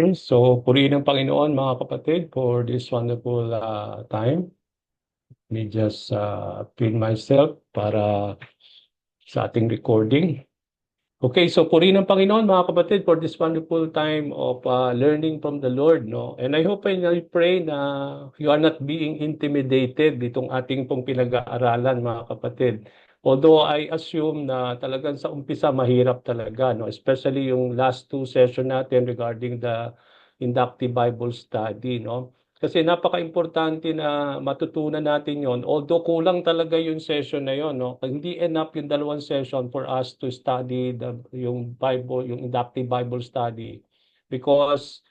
Okay, so purihin ng Panginoon mga kapatid for this wonderful time. Let me just pin myself para sa ating recording. Okay, so purihin ng Panginoon mga kapatid for this wonderful time of learning from the Lord, no? And I hope and I pray na you are not being intimidated ditong ating pong pinag-aaralan mga kapatid. Although I assume na talagang sa umpisa mahirap talaga, no? Especially yung last two session natin regarding the inductive Bible study, no? Kasi napaka-importante na matutunan natin yon. Although kulang talaga yung session na yon, no? Hindi enough yung dalawang session for us to study yung Bible, yung inductive Bible study. Because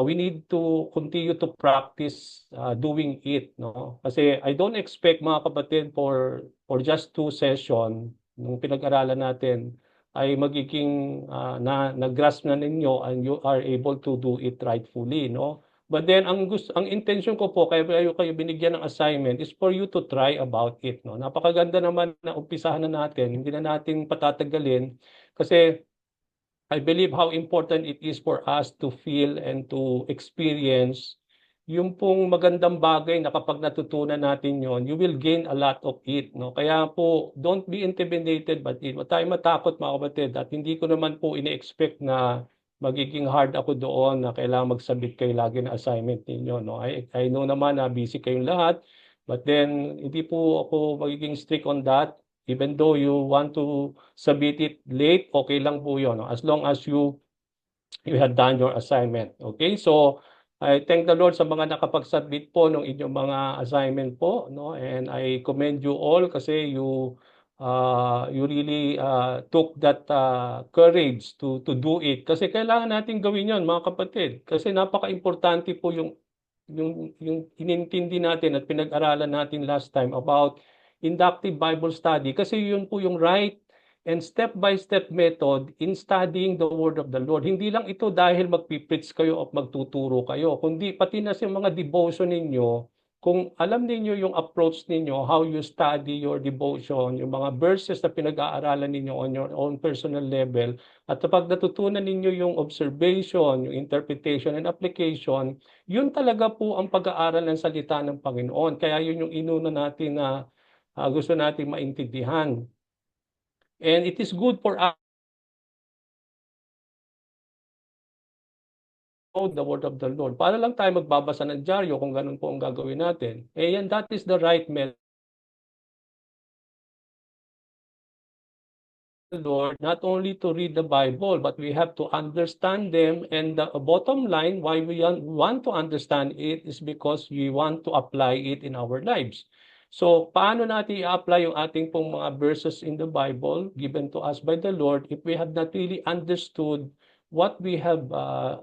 we need to continue to practice doing it, no? Kasi I don't expect mga kapatid for just two session nung pinag-aralan natin ay magiging na-grasp na ninyo and you are able to do it rightfully, no? But then ang intention ko po kaya kayo binigyan ng assignment is for you to try about it, no. Napakaganda naman na umpisahan na natin, hindi na natin patatagalin kasi I believe how important it is for us to feel and to experience yung pong magandang bagay na kapag natutunan natin yon, you will gain a lot of it, no? Kaya po, don't be intimidated by it. Huwag tayong matakot mga kapatid at hindi ko naman po ini-expect na magiging hard ako doon na kailangan magsabit kayo lagi ng assignment ninyo, no? I know naman na busy kayong lahat, but then hindi po ako magiging strict on that. Even though you want to submit it late, okay lang po yun, no? As long as you have done your assignment. Okay? So, I thank the Lord sa mga nakapag-submit po ng inyong mga assignment po, no? And I commend you all kasi you really took that courage to do it. Kasi kailangan natin gawin 'yon, mga kapatid. Kasi napaka-importante po yung inintindi natin at pinag-aralan natin last time about inductive Bible study kasi yun po yung right and step-by-step method in studying the Word of the Lord. Hindi lang ito dahil magpipreach kayo o magtuturo kayo, kundi pati na sa mga devotion ninyo, kung alam ninyo yung approach ninyo, how you study your devotion, yung mga verses na pinag-aaralan ninyo on your own personal level, at kapag natutunan ninyo yung observation, yung interpretation and application, yun talaga po ang pag-aaral ng salita ng Panginoon. Kaya yun yung inuna natin na gusto nating maintindihan. And it is good for us to know the word of the Lord. Para lang tayo magbabasa ng dyaryo kung ganun po ang gagawin natin. Eh yan, that is the right method. Lord, not only to read the Bible, but we have to understand them. And the bottom line, why we want to understand it is because we want to apply it in our lives. So, paano natin i-apply yung ating pong mga verses in the Bible given to us by the Lord if we have not really understood what we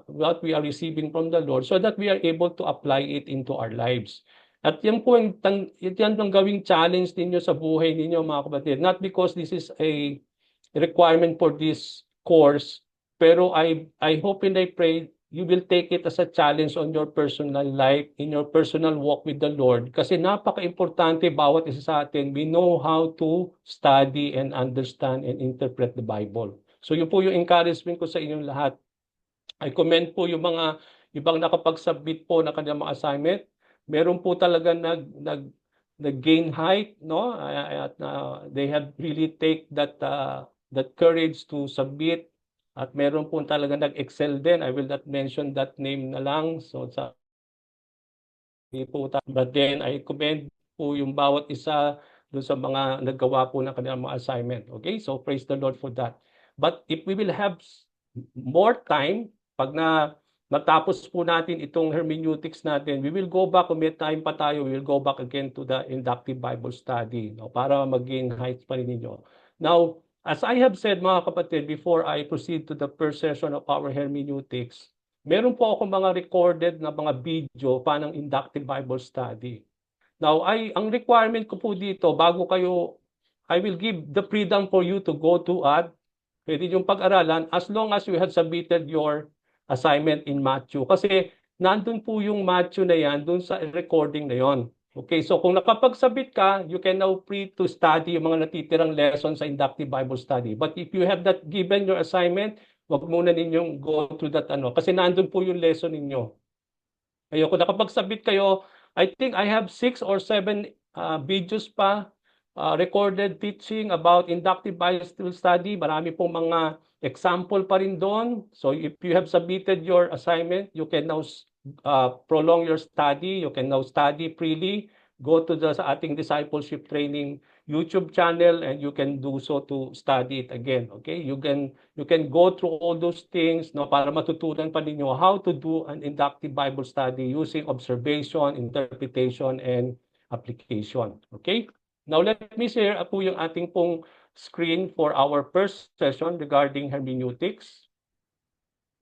what we are receiving from the Lord so that we are able to apply it into our lives. At yan po yan ang gawing challenge ninyo sa buhay ninyo mga kapatid. Not because this is a requirement for this course, pero I hope and I pray you will take it as a challenge on your personal life, in your personal walk with the Lord. Kasi napaka-importante bawat isa sa atin, we know how to study and understand and interpret the Bible. So yun po yung encouragement ko sa inyong lahat. I commend po yung mga ibang nakapag-submit po na kanilang mga assignment. Meron po talaga nag-gain height, no? At they have really take that courage to submit at meron po talaga nag-excel din. I will not mention that name na lang. So sa but then I commend po yung bawat isa doon sa mga naggawa po ng kanilang mga assignment. Okay? So praise the Lord for that. But if we will have more time, pag matapos po natin itong hermeneutics natin, we will go back, kung may time pa tayo, we will go back again to the inductive Bible study, no, para maging heights pa rin ninyo. Now, as I have said mga kapatid, before I proceed to the first session of our hermeneutics, meron po ako mga recorded na mga video pa ng inductive Bible study. Now, ang requirement ko po dito, bago kayo, I will give the freedom for you to go to pwede yung pag-aralan as long as you have submitted your assignment in Matthew. Kasi nandun po yung Matthew na yan, dun sa recording na yon. Okay, so kung nakapag-submit ka, you can now free to study yung mga natitirang lessons sa inductive Bible study. But if you have not given your assignment, Wag muna ninyong go through that ano. Kasi nandun po yung lesson ninyo. Ayoko, nakapag-submit kayo, I think I have 6 or 7 videos pa recorded teaching about inductive Bible study. Marami pong mga example pa rin doon. So if you have submitted your assignment, you can now prolong your study. You can now study freely. Go to sa ating discipleship training YouTube channel and you can do so to study it again. Okay? You can go through all those things, no, para matutunan pa ninyo how to do an inductive Bible study using observation, interpretation, and application. Okay? Now let me share po yung ating pong screen for our first session regarding hermeneutics,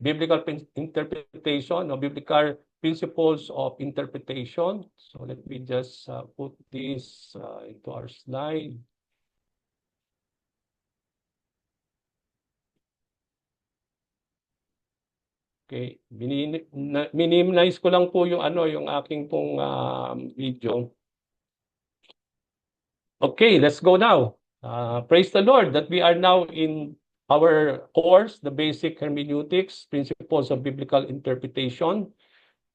biblical interpretation, or biblical principles of interpretation. So let me just put this into our slide. Okay, minimize ko lang po yung ano, yung aking pong video. Okay, let's go now. Praise the Lord that we are now in our course, the basic hermeneutics, principles of biblical interpretation.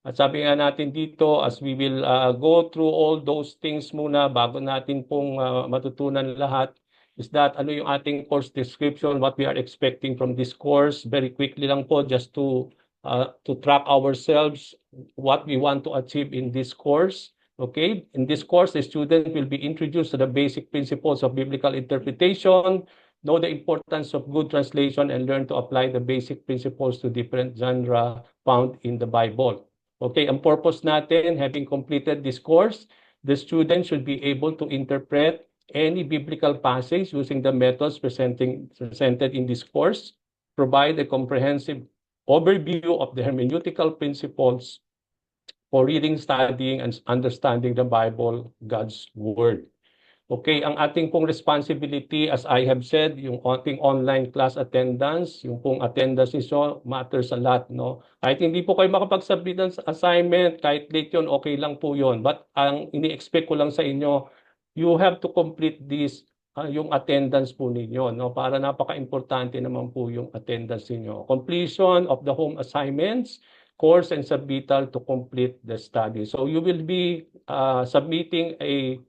At sabi nga natin dito, as we will go through all those things muna bago natin pong matutunan lahat, is that ano yung ating course description, what we are expecting from this course. Very quickly lang po, just to track ourselves, what we want to achieve in this course. Okay, in this course, the student will be introduced to the basic principles of biblical interpretation, know the importance of good translation, and learn to apply the basic principles to different genre found in the Bible. Okay, ang purpose natin, having completed this course, the student should be able to interpret any biblical passage using the methods presented in this course, provide a comprehensive overview of the hermeneutical principles for reading, studying, and understanding the Bible, God's Word. Okay, ang ating pong responsibility, as I have said, yung ating online class attendance, yung pong attendance niyo matters a lot, no? Kahit hindi po kayo makapag-submit ng assignment, kahit late yun, okay lang po yun. But ang ini-expect ko lang sa inyo, you have to complete this, yung attendance po ninyo, no? Para napaka-importante naman po yung attendance niyo. Completion of the home assignments, course and submittal to complete the study. So you will be submitting a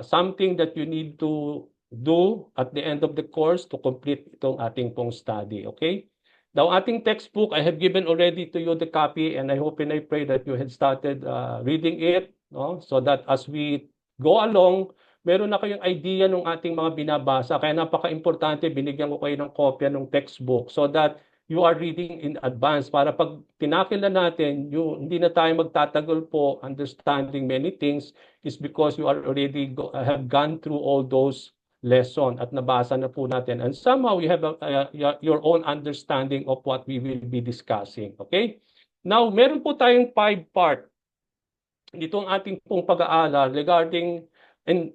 something that you need to do at the end of the course to complete itong ating pong study. Okay? Now, ating textbook, I have given already to you the copy and I hope and I pray that you had started reading it, no? So that as we go along, meron na kayong idea ng ating mga binabasa. Kaya napaka-importante, binigyan ko kayo ng kopya ng textbook so that you are reading in advance para pag tinakil na natin, hindi na tayo magtatagol po understanding many things is because you are already have gone through all those lesson at nabasa na po natin. And somehow you have your own understanding of what we will be discussing. Okay? Now, meron po tayong 5-part dito ang ating pong pag-aaral regarding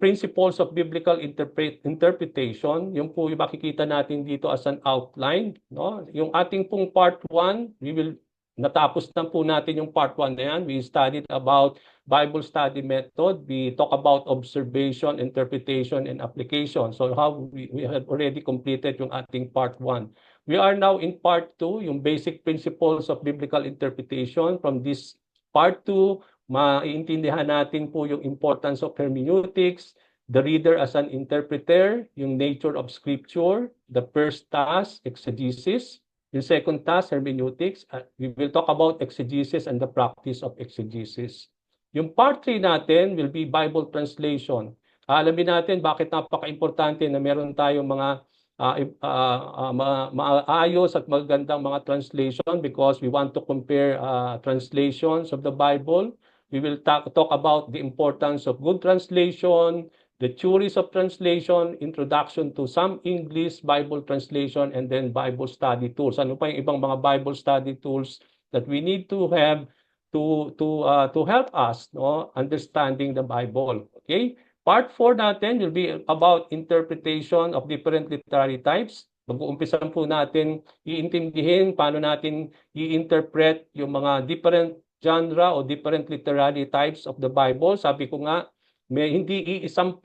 principles of biblical interpretation. Yung po yung makikita natin dito as an outline. No? Yung ating pong part 1, natapos na po natin yung part 1 na yan. We studied about Bible study method. We talk about observation, interpretation, and application. So how we have already completed yung ating part 1. We are now in part 2, yung basic principles of biblical interpretation. From this part 2, maiintindihan natin po yung importance of hermeneutics, the reader as an interpreter, yung nature of scripture, the first task, exegesis, yung second task, hermeneutics. We will talk about exegesis and the practice of exegesis. Yung part 3 natin will be Bible translation. Alamin natin bakit napaka-importante na meron tayong mga maayos at magandang mga translation because we want to compare translations of the Bible. We will talk about the importance of good translation, the theories of translation, introduction to some English Bible translation, and then Bible study tools. Ano pa yung ibang mga Bible study tools that we need to have to help us, no, understanding the Bible. Okay? Part 4 natin will be about interpretation of different literary types. Mag-uumpisan po natin iintindihin paano natin i-interpret yung mga different genre o different literary types of the Bible. Sabi ko nga, may hindi isang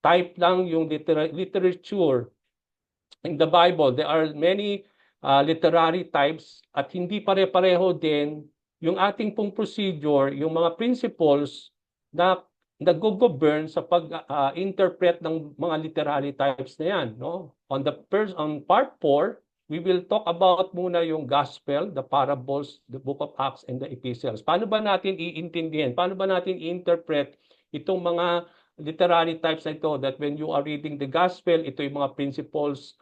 type lang yung literature in the Bible. There are many literary types at hindi pare-pareho din yung ating pong procedure, yung mga principles na nag-govern sa pag-interpret ng mga literary types na yan. No? On part 4, we will talk about muna yung gospel, the parables, the book of Acts, and the epistles. Paano ba natin iintindihan? Paano ba natin i-interpret itong mga literary types na ito, that when you are reading the gospel, ito yung mga principles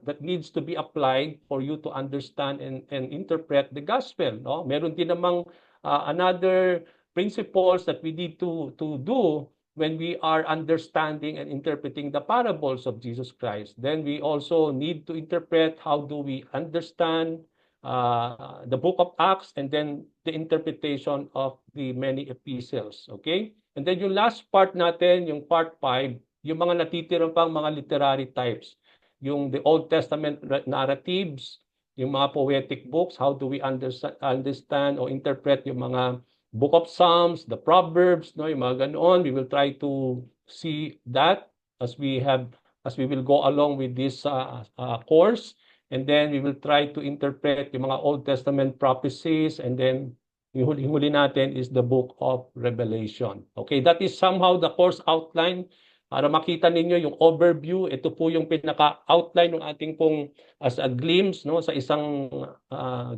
that needs to be applied for you to understand and interpret the gospel. No? Meron din namang another principles that we need to do when we are understanding and interpreting the parables of Jesus Christ. Then we also need to interpret how do we understand the book of Acts and then the interpretation of the many epistles. Okay? And then yung last part natin, yung part 5, yung mga natitirang pang mga literary types. Yung the Old Testament narratives, yung mga poetic books, how do we understand or interpret yung mga Book of Psalms, the Proverbs, no, yung mga ganoon. We will try to see that as we will go along with this course. And then we will try to interpret yung mga Old Testament prophecies, and then yung huli natin is the book of Revelation. Okay, that is somehow the course outline. Para makita ninyo yung overview, ito po yung pinaka-outline ng ating pong as a glimpse, no, sa isang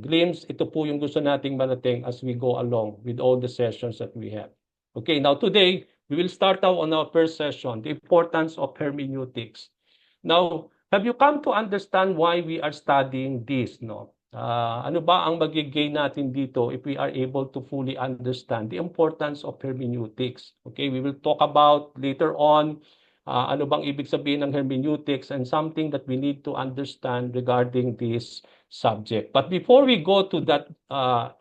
glimpse, ito po yung gusto nating marating as we go along with all the sessions that we have. Okay, now today, we will start out on our first session, the importance of hermeneutics. Now, have you come to understand why we are studying this, no? Ano ba ang magigain natin dito if we are able to fully understand the importance of hermeneutics? Okay, we will talk about later on ano bang ibig sabihin ng hermeneutics and something that we need to understand regarding this subject. But before we go to that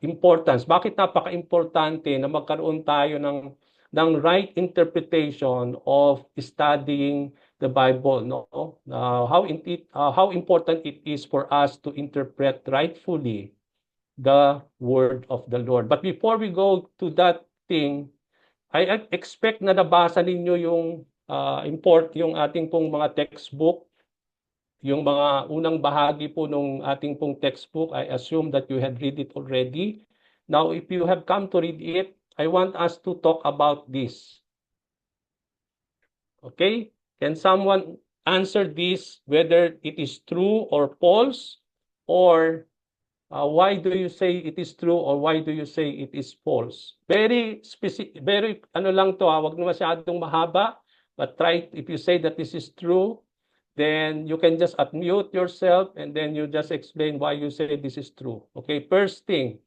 importance, bakit napaka-importante na magkaroon tayo ng right interpretation of studying the Bible, no? How important it is for us to interpret rightfully the word of the Lord. But before we go to that thing, I expect na nabasa ninyo yung yung ating pong mga textbook, yung mga unang bahagi po nung ating pong textbook. I assume that you had read it already. Now, if you have come to read it, I want us to talk about this. Okay? Can someone answer this, whether it is true or false, or why do you say it is true or why do you say it is false? Very specific, very ano lang to, wag na masyadong mahaba, but try, if you say that this is true, then you can just unmute yourself and then you just explain why you say this is true. Okay, first thing,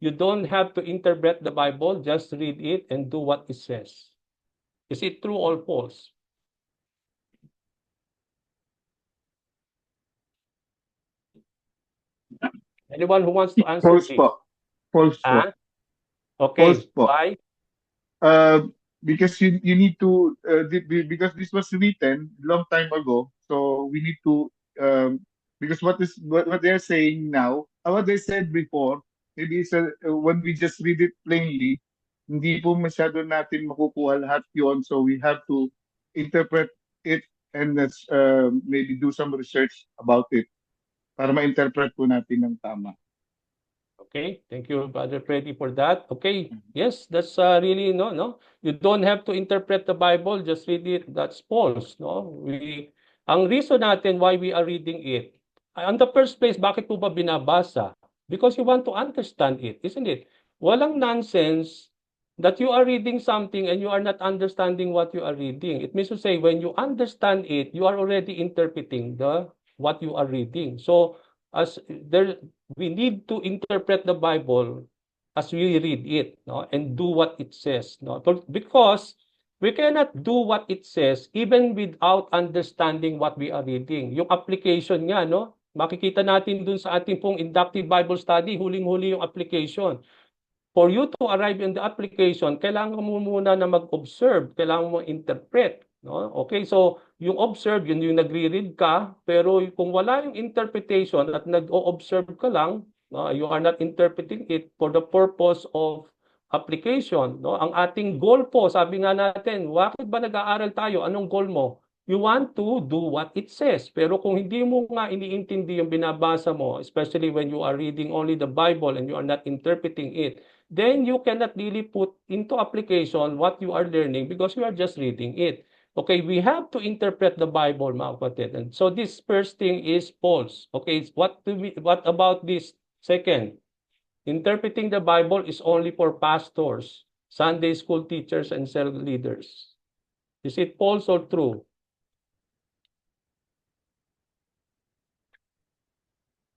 you don't have to interpret the Bible, just read it and do what it says. Is it true or false? Anyone who wants to answer False this? po. False po. Okay, False po. why? Because you need to because this was written long time ago, so we need to because what they're saying now, what they said before, maybe when we just read it plainly, hindi po masyado natin makukuha lahat yun, so we have to interpret it and maybe do some research about it para ma-interpret po natin ng tama. Okay, thank you, Brother Freddy, for that. Okay, yes, that's really no. You don't have to interpret the Bible, just read it. That's false, no. Ang reason natin why we are reading it, on the first place, bakit po ba binabasa? Because you want to understand it, isn't it? Walang nonsense that you are reading something and you are not understanding what you are reading. It means to say, when you understand it, you are already interpreting what you are reading. So, we need to interpret the Bible as we read it, no, and do what it says, no, because we cannot do what it says even without understanding what we are reading. Yung application nga, no, makikita natin dun sa ating pong inductive Bible study, huling-huli yung application. For you to arrive in the application, kailangan mo muna na mag-observe, kailangan mo interpret. No? Okay, so yung observe, yun yung nagre-read ka, pero kung wala yung interpretation at nag-o-observe ka lang, no, you are not interpreting it for the purpose of application. No? Ang ating goal po, sabi nga natin, bakit ba nag-aaral tayo? Anong goal mo? you want to do what it says. Pero kung hindi mo nga iniintindi yung binabasa mo, especially when you are reading only the Bible and you are not interpreting it, then you cannot really put into application what you are learning because you are just reading it. Okay, we have to interpret the Bible, mga kapatid. And so this first thing is false. Okay, what about this second? Interpreting the Bible is only for pastors, Sunday school teachers, and cell leaders. Is it false or true?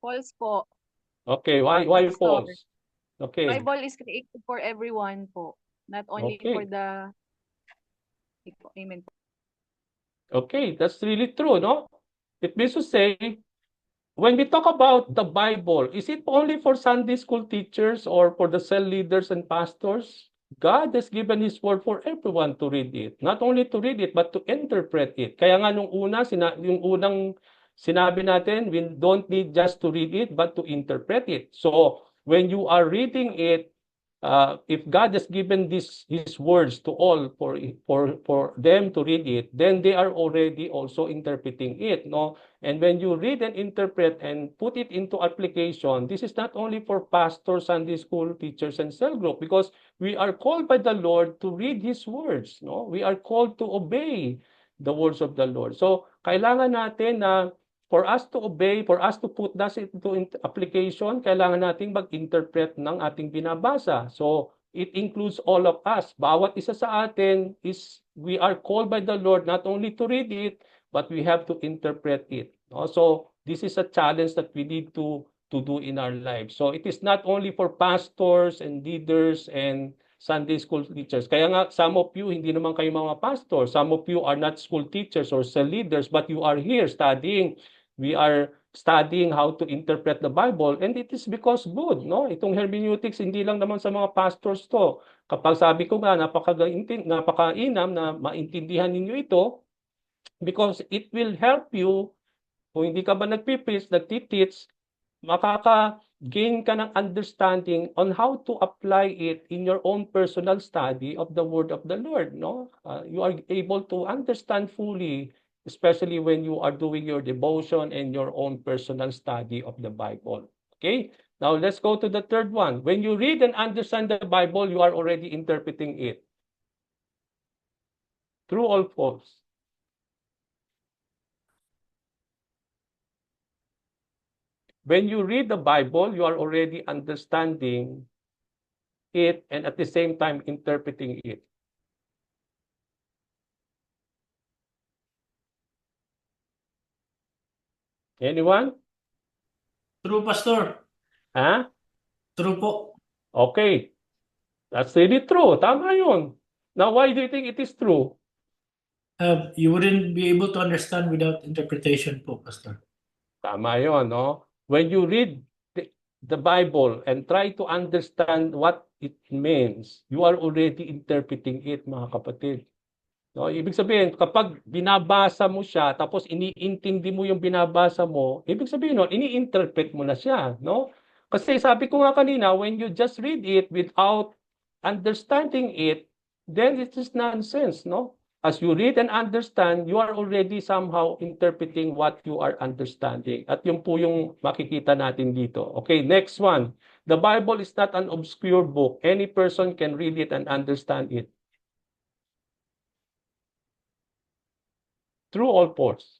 False po. Okay, why Pastor. false? Okay, Bible is created for everyone po. Not only for okay, the... Amen po. okay. That's really true, no? It means to say, when we talk about the Bible, is it only for Sunday school teachers or for the cell leaders and pastors? God has given His word for everyone to read it. Not only to read it, but to interpret it. Kaya nga yung unang sinabi natin, we don't need just to read it, but to interpret it. So, when you are reading it, if God has given His words to all for them to read it, then they are already also interpreting it, no? And when you read and interpret and put it into application, this is not only for pastors, Sunday school teachers, and cell group, because we are called by the Lord to read His words, no? We are called to obey the words of the Lord. So, kailangan natin na for us to obey, for us to put that into application, kailangan nating mag-interpret ng ating binabasa. So, it includes all of us. Bawat isa sa atin we are called by the Lord not only to read it, but we have to interpret it. So, this is a challenge that we need to do in our lives. So, it is not only for pastors and leaders and Sunday school teachers. Kaya nga, some of you, hindi naman kayo mga pastors. Some of you are not school teachers or cell leaders, but you are here studying. We are studying how to interpret the Bible, and it is because good, no? Itong hermeneutics, hindi lang naman sa mga pastors to. Kapag sabi ko nga, napakainam na maintindihan ninyo ito, because it will help you, kung hindi ka ba nagpipreach, nagtiteach, makaka-gain ka ng understanding on how to apply it in your own personal study of the Word of the Lord, no? You are able to understand fully, especially when you are doing your devotion and your own personal study of the Bible. Okay? Now, let's go to the third one. When you read and understand the Bible, you are already interpreting it. True or false? When you read the Bible, you are already understanding it and at the same time interpreting it. Anyone? True, Pastor. Huh? True po. Okay. That's really true. Tama yun. Now, why do you think it is true? You wouldn't be able to understand without interpretation po, Pastor. Tama yun, no? When you read the Bible and try to understand what it means, you are already interpreting it, mga kapatid. No, ibig sabihin, kapag binabasa mo siya, tapos iniintindi mo yung binabasa mo, ibig sabihin no, ini-interpret mo na siya, no? Kasi sabi ko nga kanina, when you just read it without understanding it, then it is nonsense, no? As you read and understand, you are already somehow interpreting what you are understanding. At yun po yung makikita natin dito. Okay, next one. The Bible is not an obscure book. Any person can read it and understand it. True or false?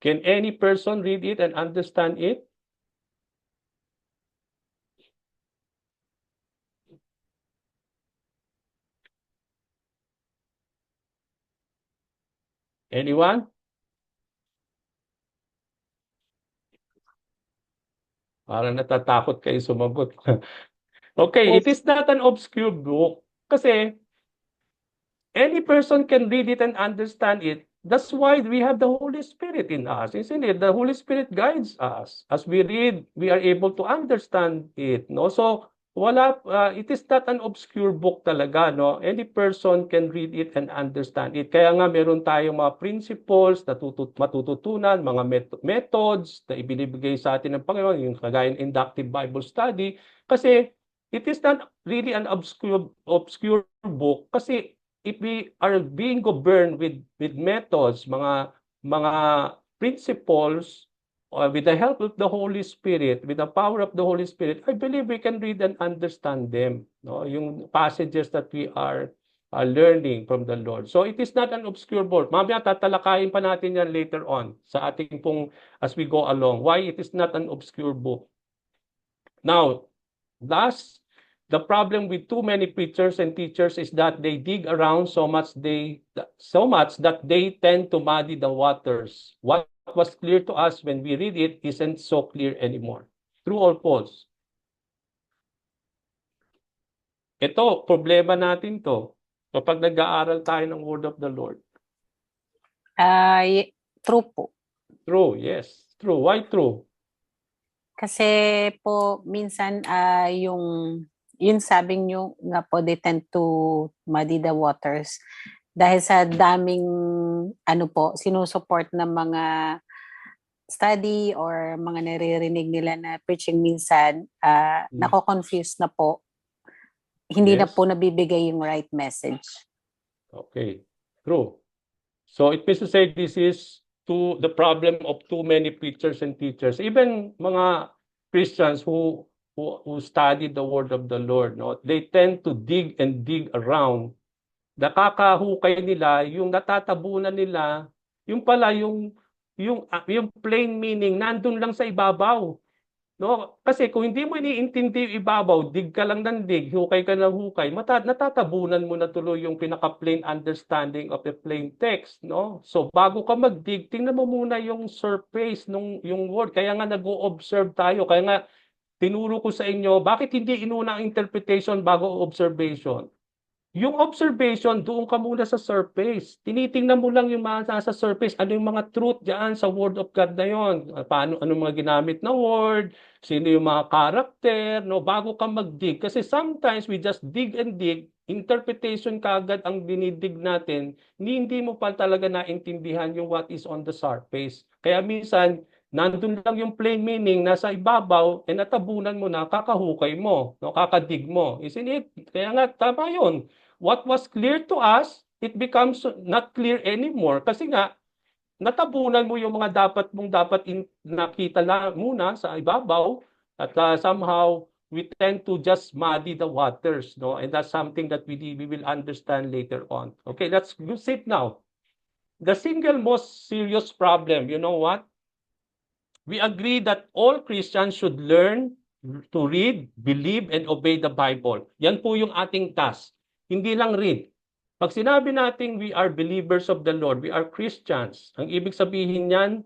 Can any person read it and understand it? Anyone? Parang natatakot kayo sumagot. Okay, it is not an obscure book kasi any person can read it and understand it. That's why we have the Holy Spirit in us, isn't it? The Holy Spirit guides us. As we read, we are able to understand it, no? So, it is not an obscure book talaga, no? Any person can read it and understand it. Kaya nga meron tayong mga principles na matututunan, mga methods na ibinibigay sa atin ng Panginoon, yung kagaya ng inductive Bible study, kasi it is not really an obscure book kasi if we are being governed with methods, mga principles, with the help of the Holy Spirit, with the power of the Holy Spirit, I believe we can read and understand them, no? Yung passages that we are learning from the Lord. So it is not an obscure book. Mamaya tatalakayin pa natin yan later on sa ating pong as we go along. Why it is not an obscure book. Now, thus, the problem with too many preachers and teachers is that they dig around so much that they tend to muddy the waters. What was clear to us when we read it isn't so clear anymore. True or false? Ito, problema natin to. Kapag nag-aaral tayo ng Word of the Lord. True po. True, yes. True. Why true? Kasi po minsan yung sabi nyo nga po, they tend to muddy the waters dahil sa daming sinusupport ng mga study or mga naririnig nila na preaching minsan, nako-confuse na po. Hindi na Yes. po nabibigay yung right message. Okay, true. So it means to say this is the problem of too many preachers and teachers. Even mga Christians who study the word of the Lord, no, they tend to dig around. Nakakahukay nila, yung natatabunan nila, yung pala yung plain meaning nandun lang sa ibabaw. No, kasi kung hindi mo iniintindi yung ibabaw, dig ka lang ng dig, hukay ka ng hukay, natatabunan mo na tuloy yung pinaka-plain understanding of the plain text, no? So bago ka mag-dig, tingnan mo muna yung surface yung word. Kaya nga nag-o-observe tayo. Kaya nga tinuro ko sa inyo, bakit hindi inuna ang interpretation bago observation? Yung observation, doon ka muna sa surface. Tinitingnan mo lang yung mga nasa surface. Ano yung mga truth diyan sa Word of God na yon? Anong mga ginamit na word? Sino yung mga character? No? Bago ka mag-dig. Kasi sometimes we just dig and dig. Interpretation kagad ang dinidig natin. Hindi mo pa talaga naintindihan yung what is on the surface. Kaya minsan, nandun lang yung plain meaning, nasa ibabaw, natabunan mo na, kakahukay mo, no? Kakadig mo. Isn't it? Kaya nga, tama yun. What was clear to us, it becomes not clear anymore. Kasi nga, natabunan mo yung mga dapat nakita lang muna sa ibabaw at somehow we tend to just muddy the waters, no? And that's something that we will understand later on. Okay, let's sit now. The single most serious problem, you know what? We agree that all Christians should learn to read, believe, and obey the Bible. Yan po yung ating task. Hindi lang read. Pag sinabi natin we are believers of the Lord, we are Christians, ang ibig sabihin niyan,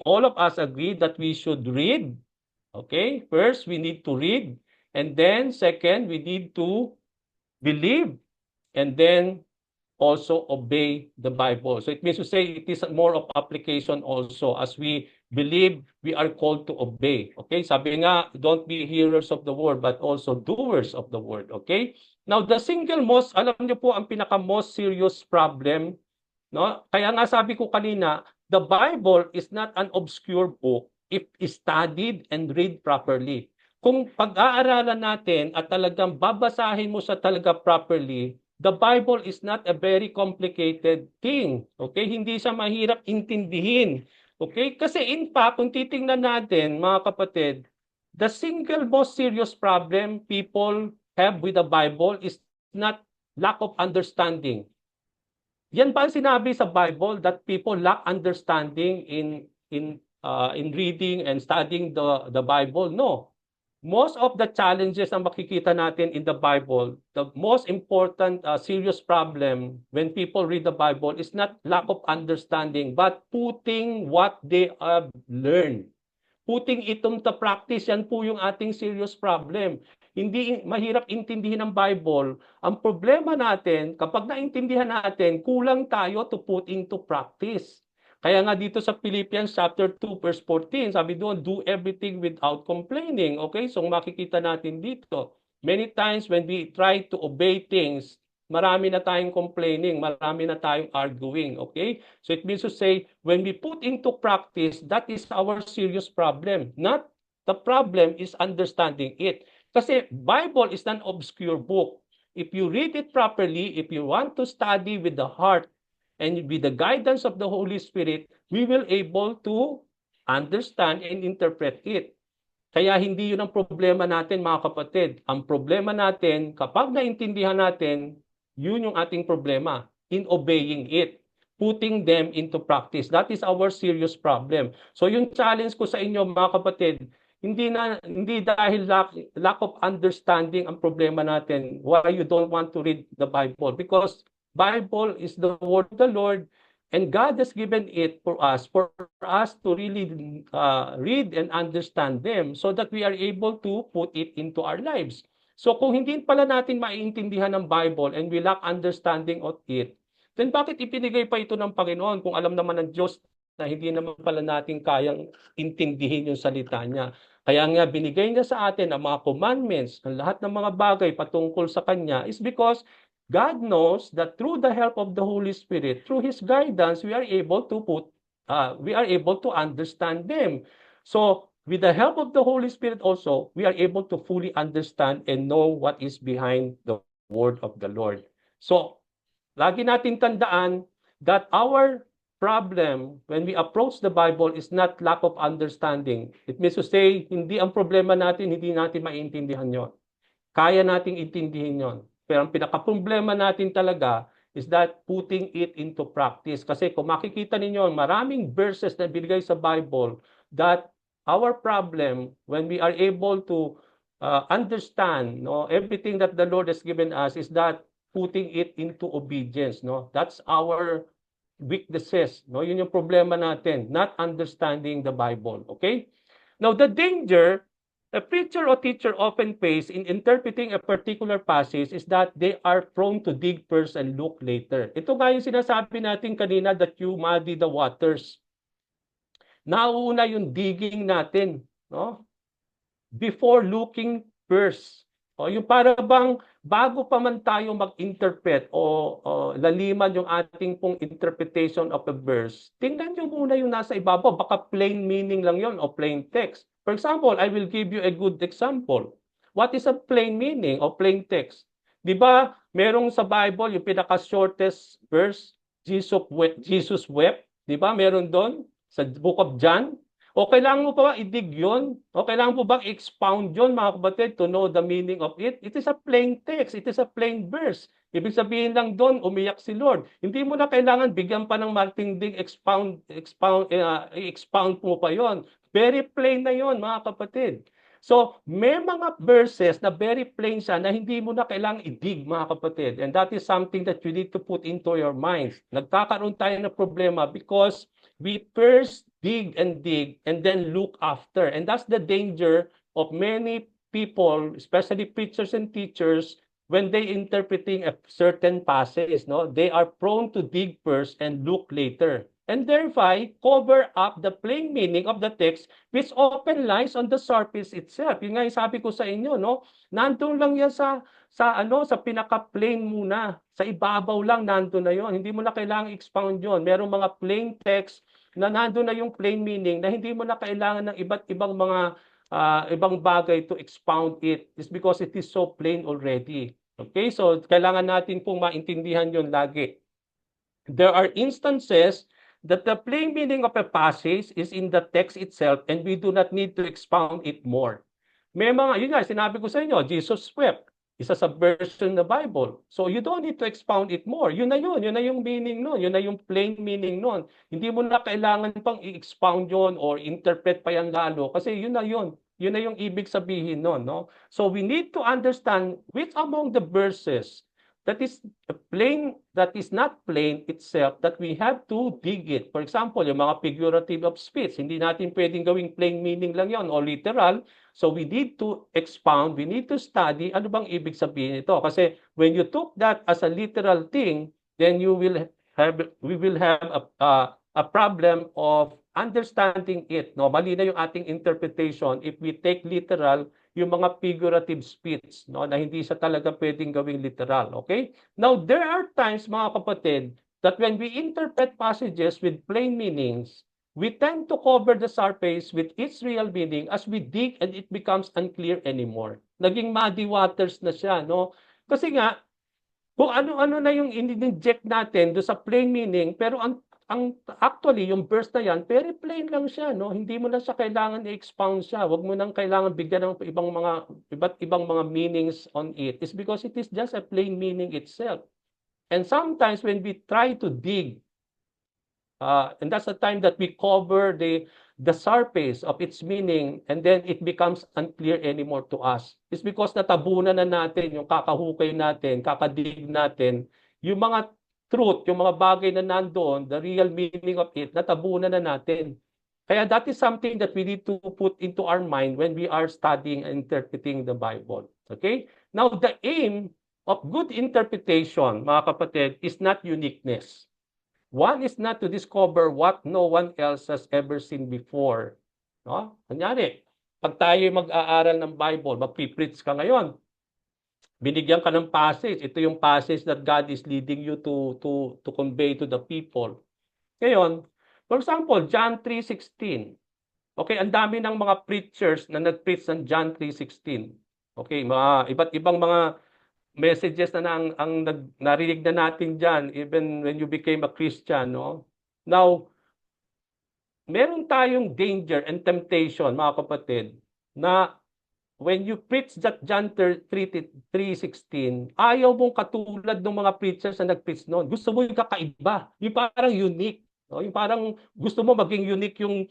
all of us agree that we should read. Okay? First, we need to read. And then, second, we need to believe. And then, also obey the Bible. So it means to say it is more of application also. As we believe, we are called to obey. Okay? Sabi nga, don't be hearers of the word, but also doers of the word. Okay? Now, alam niyo po, ang pinaka-most serious problem, no? Kaya nga sabi ko kanina, the Bible is not an obscure book if studied and read properly. Kung pag-aaralan natin at talagang babasahin mo sa talaga properly, the Bible is not a very complicated thing. Okay? Hindi siya mahirap intindihin. Okay? Kasi in fact, kung titingnan natin, mga kapatid, the single most serious problem people have with the Bible is not lack of understanding. Yan ba ang sinabi sa Bible that people lack understanding in reading and studying the Bible? No. Most of the challenges na makikita natin in the Bible, the most important serious problem when people read the Bible is not lack of understanding, but putting what they have learned. Putting itong to practice, yan po yung ating serious problem. Hindi mahirap intindihin ang Bible. Ang problema natin, kapag naintindihan natin, kulang tayo to put into practice. Kaya nga dito sa Philippians chapter 2 verse 14, sabi doon, do everything without complaining. Okay? So makikita natin dito. Many times when we try to obey things, marami na tayong complaining, marami na tayong arguing. Okay? So it means to say, when we put into practice, that is our serious problem. Not the problem is understanding it. Kasi Bible is an obscure book. If you read it properly, if you want to study with the heart and with the guidance of the Holy Spirit, we will able to understand and interpret it. Kaya hindi yun ang problema natin, mga kapatid. Ang problema natin, kapag naintindihan natin, yun yung ating problema in obeying it, putting them into practice. That is our serious problem. So yung challenge ko sa inyo, mga kapatid, hindi dahil lack of understanding ang problema natin why you don't want to read the Bible, because Bible is the word of the Lord. And God has given it for us to really read and understand them so that we are able to put it into our lives. So kung hindi pala natin maiintindihan ng Bible and we lack understanding of it, then bakit ipinigay pa ito ng Panginoon kung alam naman ng Diyos na hindi naman pala natin kayang intindihin yung salita niya? Kaya nga binigay niya sa atin ang mga commandments, ang lahat ng mga bagay patungkol sa Kanya is because God knows that through the help of the Holy Spirit, through His guidance, we are able to understand them. So, with the help of the Holy Spirit also, we are able to fully understand and know what is behind the word of the Lord. So, lagi natin tandaan that our problem when we approach the Bible is not lack of understanding. It means to say, hindi ang problema natin, hindi natin maintindihan yon. Kaya nating intindihin yon. Pero ang pinaka-problema natin talaga is that putting it into practice. Kasi kung makikita ninyo, maraming verses na binigay sa Bible that our problem, when we are able to understand everything that the Lord has given us, is that putting it into obedience. That's our weaknesses. Yun yung problema natin, not understanding the Bible. Okay? Now, the danger a preacher or teacher often face in interpreting a particular passage is that they are prone to dig first and look later. Ito nga yung sinasabi natin kanina that you muddy the waters. Nauuna yung digging natin, before looking first. Yung para bang bago pa man tayo mag-interpret o laliman yung ating pong interpretation of a verse, tingnan nyo muna yung nasa ibabaw. Baka plain meaning lang yon o plain text. For example, I will give you a good example. What is a plain meaning o plain text? Di ba, merong sa Bible yung pinaka-shortest verse, Jesus wept. Di ba, meron doon sa Book of John. O kailangan mo pa ba i-dig yun? O kailangan mo bang expound yun, mga kapatid, to know the meaning of it? It is a plain text. It is a plain verse. Ibig sabihin lang doon, umiyak si Lord. Hindi mo na kailangan bigyan pa ng marketing expound mo pa yon. Very plain na yon, mga kapatid. So, may mga verses na very plain siya na hindi mo na kailangang i-dig, mga kapatid. And that is something that you need to put into your minds. Nagkakaroon tayo ng problema because we first dig and then look after. And that's the danger of many people, especially preachers and teachers, when they interpreting a certain passage. They are prone to dig first and look later. And thereby cover up the plain meaning of the text which often lies on the surface itself. Yung nga yung sabi ko sa inyo, nandun lang yan sa pinaka-plain muna. Sa ibabaw lang nandun na yon. Hindi mo na kailangang expound yon. Merong mga plain text na nandun na yung plain meaning na hindi mo na kailangan ng iba't ibang mga ibang bagay to expound it. It's because it is so plain already. Okay? So, kailangan natin pong maintindihan yon lagi. There are instances that the plain meaning of a passage is in the text itself and we do not need to expound it more. May mga, yun nga, sinabi ko sa inyo, Jesus wept. Isa sa version ng Bible. So you don't need to expound it more. Yun na yung meaning nun. Yun na yung plain meaning nun. Hindi mo na kailangan pang i-expound yun or interpret pa yan lalo. Kasi yun na yun. Yun na yung ibig sabihin nun. So we need to understand which among the verses that is not plain itself, that we have to dig it. For example, yung mga figurative of speech, hindi natin pwedeng gawing plain meaning lang yon o literal. So we need to expound, we need to study ano bang ibig sabihin ito. Kasi when you took that as a literal thing, then we will have a problem of understanding it. Mali na yung ating interpretation if we take literal yung mga figurative speech, na hindi siya talaga pwedeng gawing literal. Okay? Now, there are times, mga kapatid, that when we interpret passages with plain meanings, we tend to cover the surface with its real meaning as we dig and it becomes unclear anymore. Naging muddy waters na siya, no? Kasi nga, kung ano-ano na yung in-inject natin do sa plain meaning, pero ang actually yung verse na yan, very plain lang siya, no? Hindi mo na siya kailangan i-expound siya. Huwag mo nang kailangan bigyan ng iba't ibang mga meanings on it. It's because it is just a plain meaning itself. And sometimes when we try to dig, and that's the time that we cover the surface of its meaning, and then it becomes unclear anymore to us. It's because natabunan na natin yung kakahukay natin, kakadig natin, yung mga truth, yung mga bagay na nandoon, the real meaning of it, natabunan na natin. Kaya that is something that we need to put into our mind when we are studying and interpreting the Bible. Okay? Now, the aim of good interpretation, mga kapatid, is not uniqueness. One is not to discover what no one else has ever seen before. No? Kunyari, pag tayo mag-aaral ng Bible, mag-preach ka ngayon, binigyan ka ng passage. Ito yung passage that God is leading you to convey to the people. Ngayon, for example, John 3:16. Okay, ang dami ng mga preachers na nag-preach ng John 3:16. Okay, mga iba't ibang mga messages na ang narinig na natin dyan, even when you became a Christian, no? Now, meron tayong danger and temptation, mga kapatid, na when you preach that John 3:16, ayaw mong katulad ng mga preachers na nag-preach noon. Gusto mo yung kakaiba, yung parang unique. No? Yung parang gusto mo maging unique yung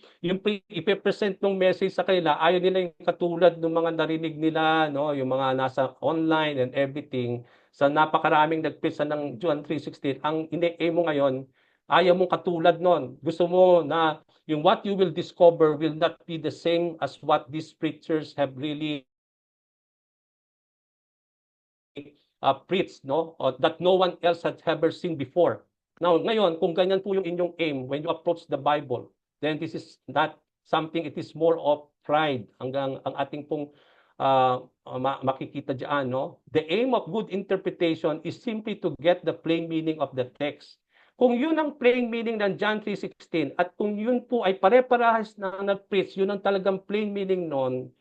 ipe-present ng message sa kanila. Ayaw nila yung katulad ng mga narinig nila, no? Yung mga nasa online and everything. Sa napakaraming nag-preach ng John 3:16, ang ine-aim mo ngayon, ayaw mong katulad noon. Gusto mo na yung what you will discover will not be the same as what these preachers have really preached, no? Or that no one else had ever seen before. Now, ngayon, kung ganyan po yung inyong aim when you approach the Bible, then this is not something, it is more of pride hanggang ang ating pong makikita dyan, no? The aim of good interpretation is simply to get the plain meaning of the text. Kung yun ang plain meaning ng John 3:16 at kung yun po ay pare-parehas na nag-preach, yun ang talagang plain meaning nun,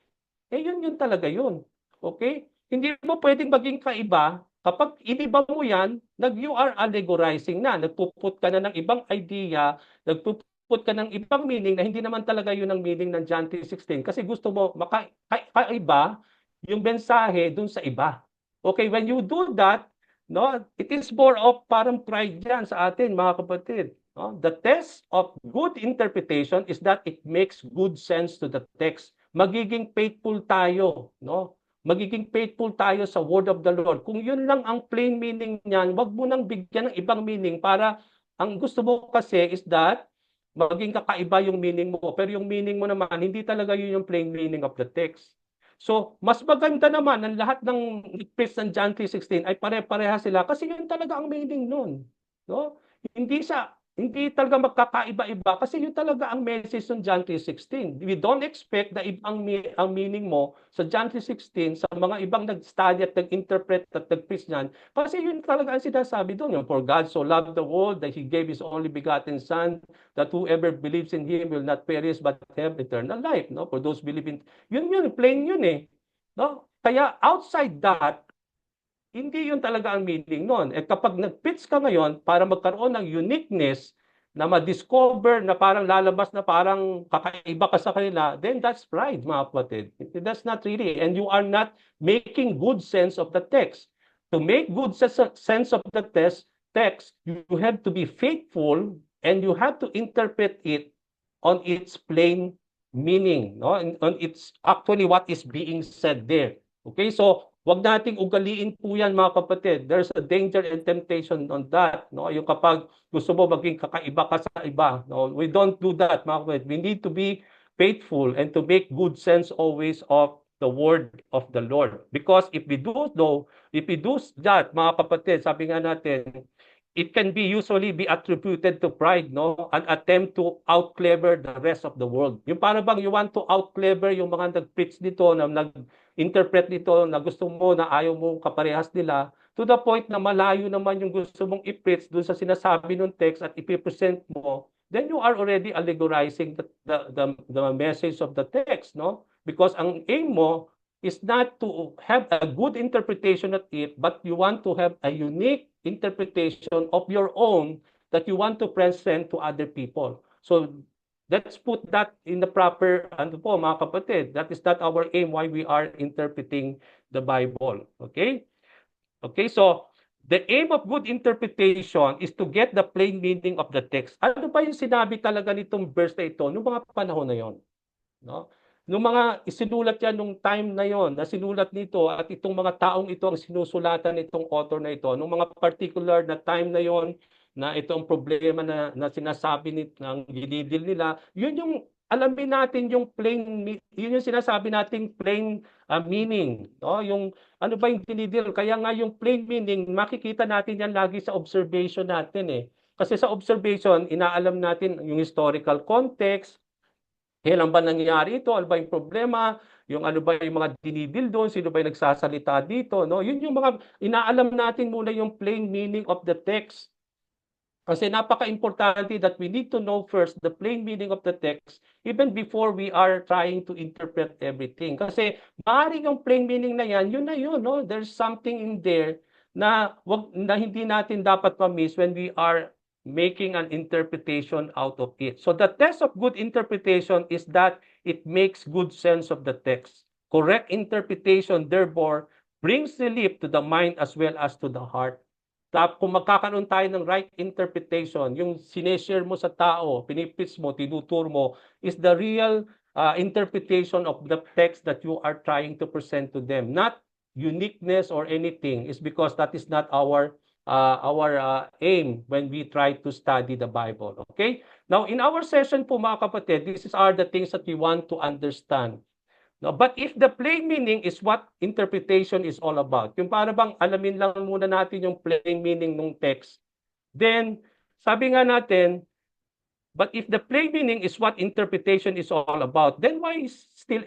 yun talaga yun. Okay? Hindi mo pwedeng maging kaiba kapag iniba mo yan, you are allegorizing na. Nagpuput ka na ng ibang idea, nagpuput ka ng ibang meaning na hindi naman talaga yun ang meaning ng John 3:16 kasi gusto mo makaiba yung mensahe dun sa iba. Okay, when you do that, no, it is more of parang pride yan sa atin, mga kapatid. No? The test of good interpretation is that it makes good sense to the text. Magiging faithful tayo, no? Magiging faithful tayo sa word of the Lord. Kung yun lang ang plain meaning niyan, wag mo nang bigyan ng ibang meaning para ang gusto mo kasi is that maging kakaiba yung meaning mo. Pero yung meaning mo naman, hindi talaga yun yung plain meaning of the text. So, mas maganda naman ang lahat ng preach ng John 3:16 ay pare-pareha sila kasi yun talaga ang meaning nun. No? Hindi talaga magkakaiba-iba kasi yun talaga ang message ng John 3:16. We don't expect na ibang ang meaning mo sa John 3:16 sa mga ibang nag-study at nag-interpret at nag-preach niyan kasi yun talaga ang sinasabi doon. Yung, for God so loved the world that He gave His only begotten Son that whoever believes in Him will not perish but have eternal life. No? For those believing, yun, plain yun eh. No? Kaya outside that, hindi yun talaga ang meaning nun. Eh kapag nag-pitch ka ngayon para magkaroon ng uniqueness na ma-discover na parang lalabas na parang kakaiba ka sa kanila, then that's pride, mga kapatid. That's not really. And you are not making good sense of the text. To make good sense of the text, you have to be faithful and you have to interpret it on its plain meaning, no? On its actually what is being said there. Okay, so wag nating ugaliin po yan, mga kapatid. There's a danger and temptation on that. No? Yung kapag gusto mo maging kakaiba ka sa iba. No? We don't do that, mga kapatid. We need to be faithful and to make good sense always of the word of the Lord. Because if we do that, mga kapatid, sabi nga natin, it can usually be attributed to pride, no? An attempt to out-clever the rest of the world. Yung para bang you want to out-clever yung mga nag-preach dito, na nag-interpret dito, na gusto mo, na ayaw mo kaparehas nila, to the point na malayo naman yung gusto mong i-preach dun sa sinasabi ng text at ipipresent mo, then you are already allegorizing the message of the text, no? Because ang aim mo is not to have a good interpretation of it, but you want to have a unique interpretation of your own that you want to present to other people. So let's put that in the proper, ano po mga kapatid, that is not our aim why we are interpreting the Bible. Okay? Okay, so the aim of good interpretation is to get the plain meaning of the text. Ano ba yung sinabi talaga nitong verse na ito noong mga panahon na yon? No? Nung mga isinulat yan nung time na yon, na sinulat nito at itong mga taong ito ang sinusulatan nitong author na ito, nung mga particular na time na yon, na itong problema na sinasabi ng dinidil nila, yun yung alamin natin yung yun yung sinasabi nating plain meaning. No? Yung ano ba yung dinidil? Kaya nga yung plain meaning, makikita natin yan lagi sa observation natin eh. Kasi sa observation, inaalam natin yung historical context, kailan ba nangyari ito? Ano ba yung problema? Yung ano ba yung mga dinidil doon? Sino ba yung nagsasalita dito? No? Yun yung mga inaalam natin muna yung plain meaning of the text. Kasi napaka-importante that we need to know first the plain meaning of the text even before we are trying to interpret everything. Kasi maaaring yung plain meaning na yan, yun na yun. No? There's something in there na hindi natin dapat ma-miss when we are making an interpretation out of it. So the test of good interpretation is that it makes good sense of the text. Correct interpretation, therefore, brings relief to the mind as well as to the heart. Kung magkakaroon tayo ng right interpretation, yung sineshare mo sa tao, pinipits mo, tinutur mo, is the real interpretation of the text that you are trying to present to them. Not uniqueness or anything, is because that is not our aim when we try to study the Bible. Okay? Now, in our session po mga kapatid, these are the things that we want to understand. No, but if the plain meaning is what interpretation is all about, yung para bang alamin lang muna natin yung plain meaning ng text, then sabi nga natin, but if the plain meaning is what interpretation is all about, then why still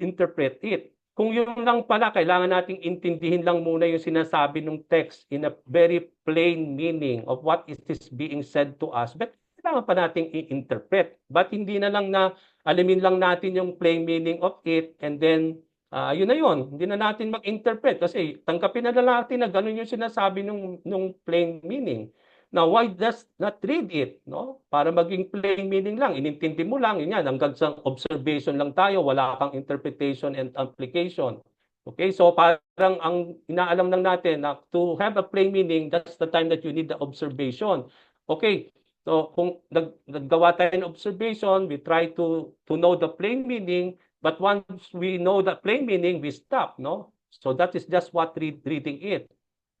interpret it? Kung yun lang pala, kailangan nating intindihin lang muna yung sinasabi ng text in a very plain meaning of what is being said to us, but kailangan pa nating i-interpret. But hindi na lang na alamin lang natin yung plain meaning of it and then yun na yun. Hindi na natin mag-interpret kasi tangkapin na natin na ganun yung sinasabi nung plain meaning. Now, why just not read it? No? Para maging plain meaning lang. Inintindi mo lang. Yun yan. Hanggang sa observation lang tayo. Wala kang interpretation and application. Okay? So, parang ang inaalam lang natin na to have a plain meaning, that's the time that you need the observation. Okay. So, kung naggawa tayo ng observation, we try to know the plain meaning, but once we know the plain meaning, we stop, no? So, that is just what reading it.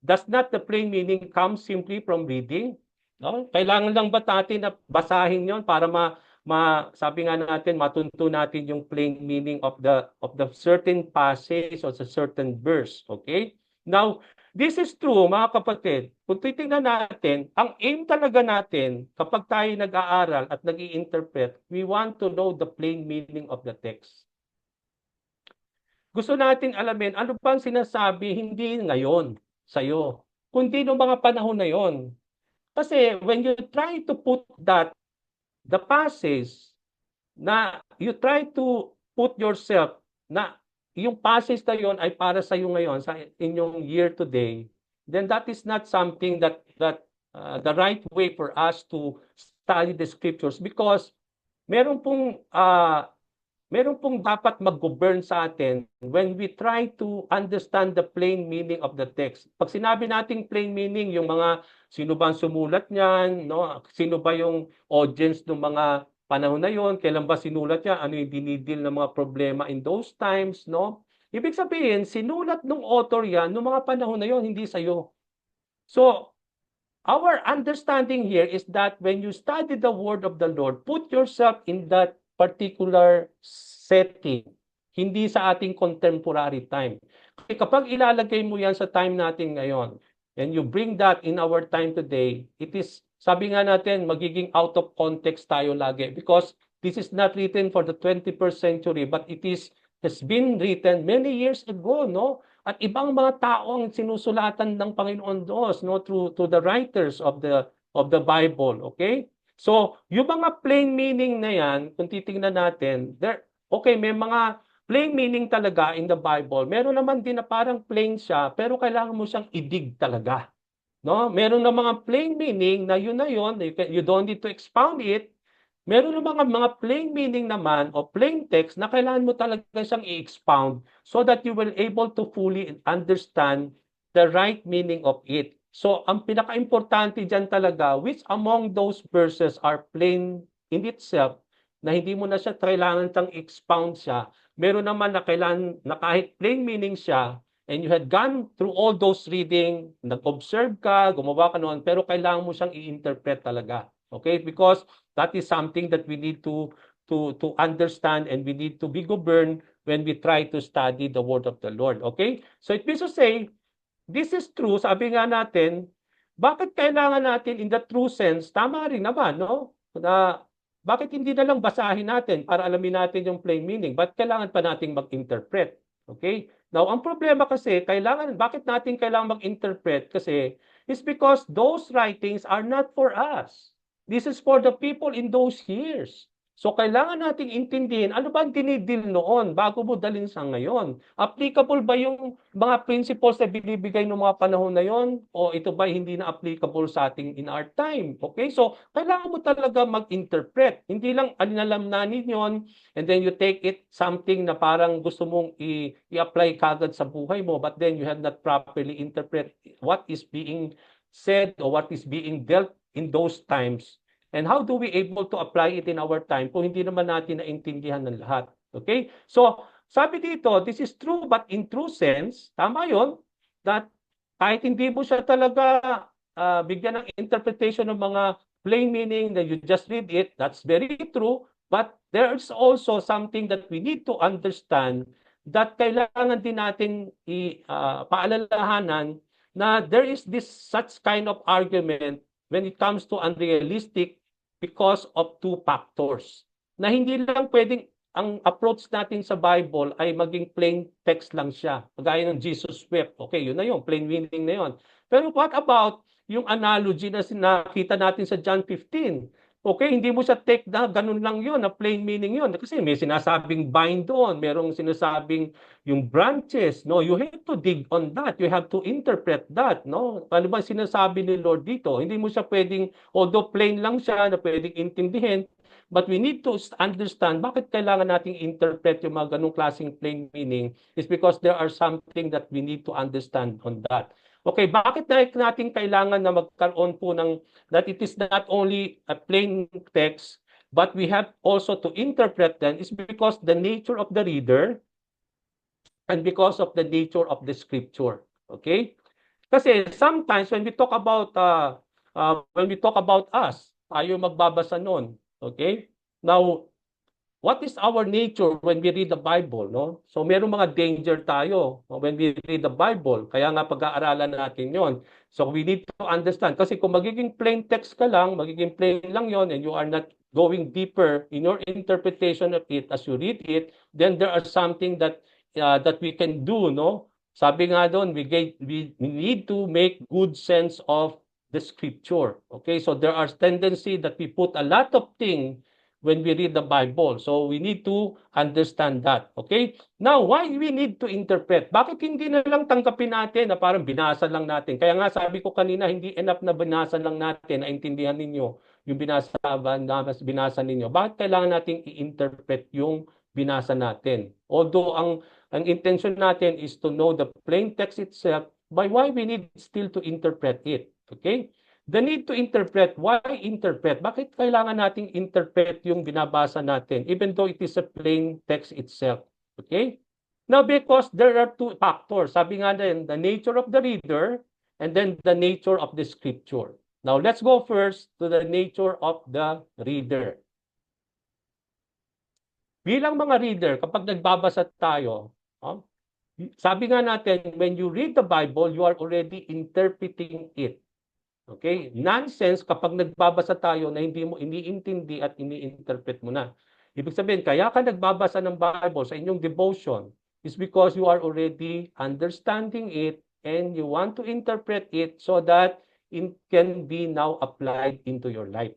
Does not the plain meaning come simply from reading? No? Kailangan lang ba natin na basahin yon para sabi nga natin, matunto natin yung plain meaning of the certain passage or a certain verse, okay? Now, this is true, mga kapatid. Kung titingnan natin, ang aim talaga natin kapag tayo nag-aaral at nag-i-interpret, we want to know the plain meaning of the text. Gusto natin alamin, ano bang sinasabi hindi ngayon sa'yo, kundi noong mga panahon na yon. Kasi when you try to put the passage, na you try to put yourself, na yung passage na yon ay para sa'yo ngayon, sa inyong year today, then that is not something that the right way for us to study the scriptures because meron pong dapat mag-govern sa atin when we try to understand the plain meaning of the text. Pag sinabi nating plain meaning, yung mga sino ba ang sumulat niyan, no? Sino ba yung audience ng mga panahon na yon, kailan ba sinulat niya, ano yung dinidil ng mga problema in those times, no? Ibig sabihin, sinulat ng author yan ng mga panahon na yon, hindi sa'yo. So, our understanding here is that when you study the word of the Lord, put yourself in that particular setting, hindi sa ating contemporary time. Kasi kapag ilalagay mo yan sa time natin ngayon, and you bring that in our time today, it is, sabi nga natin, magiging out of context tayo lagi because this is not written for the 21st century, but it has been written many years ago, no? At ibang mga tao ang sinusulatan ng Panginoon Diyos, no? To the writers of the Bible, okay? So, yung mga plain meaning na yan, kung titingnan natin, okay, may mga plain meaning talaga in the Bible. Meron naman din na parang plain siya, pero kailangan mo siyang idig talaga. No? Meron na mga plain meaning na yun, you don't need to expound it. Meron na mga plain meaning naman o plain text na kailangan mo talaga siyang i-expound so that you will able to fully understand the right meaning of it. So, ang pinaka-importante dyan talaga, which among those verses are plain in itself, na hindi mo na siya kailangan siyang expound siya. Meron naman na kailangan na kahit plain meaning siya, and you had gone through all those reading, nag-observe ka, gumawa ka noon, pero kailangan mo siyang i-interpret talaga. Okay? Because that is something that we need to understand, and we need to be governed when we try to study the word of the Lord. Okay? So it means to say, this is true. Sabi nga natin, bakit kailangan natin in the true sense? Tama rin naman, no? Na bakit hindi na lang basahin natin para alamin natin yung plain meaning? But kailangan pa nating mag-interpret? Okay? Now, ang problema kasi, bakit natin kailangan mag-interpret? Kasi, is because those writings are not for us. This is for the people in those years. So, kailangan nating intindihin, ano ba ang dinidil noon bago mo dalhin sa ngayon? Applicable ba yung mga principles na binibigay ng mga panahon na yon? O ito ba hindi na applicable sa ating in our time? Okay? So, kailangan mo talaga mag-interpret. Hindi lang alinalamnanin yon, and then you take it something na parang gusto mong i-apply kagad sa buhay mo, but then you have not properly interpret what is being said or what is being dealt in those times. And how do we able to apply it in our time kung hindi naman natin naintindihan ng lahat? Okay? So, sabi dito, this is true, but in true sense, tama yon, that kahit hindi mo siya talaga bigyan ng interpretation ng mga plain meaning that you just read it, that's very true, but there's also something that we need to understand that kailangan din natin paalalahanan na there is this such kind of argument when it comes to unrealistic because of two factors. Na hindi lang pwedeng ang approach natin sa Bible ay maging plain text lang siya. Kagaya ng Jesus wept. Okay, yun na yun. Plain meaning na yun. Pero what about yung analogy na nakita natin sa John 15? Okay, hindi mo siya take na ganun lang yun, na plain meaning yun. Kasi may sinasabing vine doon, merong sinasabing yung branches, no? You have to dig on that. You have to interpret that, no? Ano ba sinasabi ni Lord dito? Hindi mo siya pwedeng, although plain lang siya na pwedeng intindihin, but we need to understand bakit kailangan nating interpret yung mga ganung klaseng plain meaning is because there are something that we need to understand on that. Okay, bakit natin kailangan na magkaroon po ng that it is not only a plain text, but we have also to interpret them is because the nature of the reader and because of the nature of the scripture. Okay? Kasi sometimes when we talk about us, tayo magbabasa noon. Okay? Now, what is our nature when we read the Bible, no? So merong mga danger tayo when we read the Bible. Kaya nga pag-aaralan natin 'yon. So we need to understand kasi kung magiging plain text ka lang, magiging plain lang 'yon, and you are not going deeper in your interpretation of it as you read it, then there are something that we can do, no? Sabi nga doon, we need to make good sense of the scripture. Okay? So there are tendency that we put a lot of things when we read the Bible. So we need to understand that. Okay? Now, why we need to interpret? Bakit hindi na lang tanggapin natin na parang binasa lang natin? Kaya nga sabi ko kanina, hindi enough na binasa lang natin, na intindihan ninyo yung binasa ninyo. Bakit kailangan nating i-interpret yung binasa natin? Although ang intention natin is to know the plain text itself, by why we need still to interpret it. Okay? The need to interpret. Why interpret? Bakit kailangan nating interpret yung binabasa natin even though it is a plain text itself? Okay? Now, because there are two factors. Sabi nga din, the nature of the reader and then the nature of the scripture. Now, let's go first to the nature of the reader. Bilang mga reader, kapag nagbabasa tayo, sabi nga natin, when you read the Bible, you are already interpreting it. Okay? Nonsense kapag nagbabasa tayo na hindi mo iniintindi at ini-interpret mo na. Ibig sabihin, kaya ka nagbabasa ng Bible sa inyong devotion is because you are already understanding it and you want to interpret it so that it can be now applied into your life.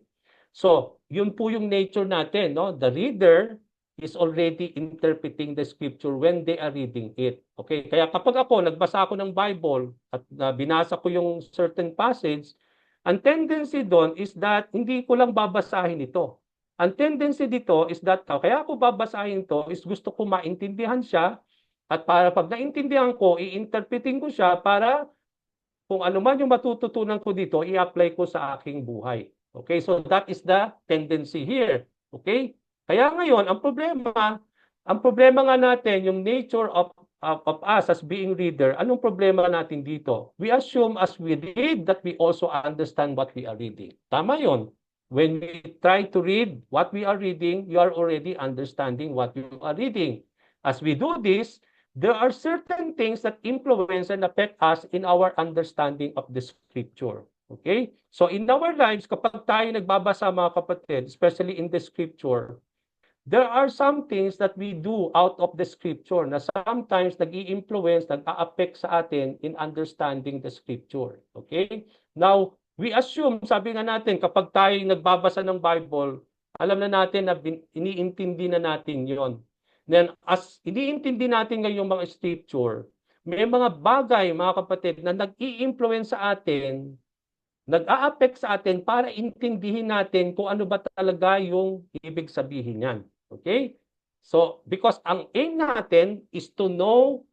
So, yun po yung nature natin, no? The reader is already interpreting the scripture when they are reading it. Okay? Kaya kapag nagbasa ako ng Bible at binasa ko yung certain passage, ang tendency doon is that hindi ko lang babasahin ito. Ang tendency dito is that kaya ako babasahin ito is gusto ko maintindihan siya at para pag naintindihan ko, i-interpreting ko siya para kung ano man yung matututunan ko dito, i-apply ko sa aking buhay. Okay? So that is the tendency here. Okay? Kaya ngayon, ang problema nga natin, yung nature of us as being reader, anong problema natin dito? We assume as we read that we also understand what we are reading. Tama yun. When we try to read what we are reading, you are already understanding what you are reading. As we do this, there are certain things that influence and affect us in our understanding of the scripture. Okay? So in our lives, kapag tayo nagbabasa mga kapatid, especially in the scripture, there are some things that we do out of the scripture na sometimes nag-i-influence, nag-a-affect sa atin in understanding the scripture. Okay? Now, we assume, sabi nga natin, kapag tayo nagbabasa ng Bible, alam na natin na iniintindi na natin yon. Then, as iniintindi natin ngayong mga scripture, may mga bagay, mga kapatid, na nag-i-influence sa atin, nag-a-affect sa atin para intindihin natin kung ano ba talaga yung ibig sabihin niyan. Okay? So, because ang aim natin is to know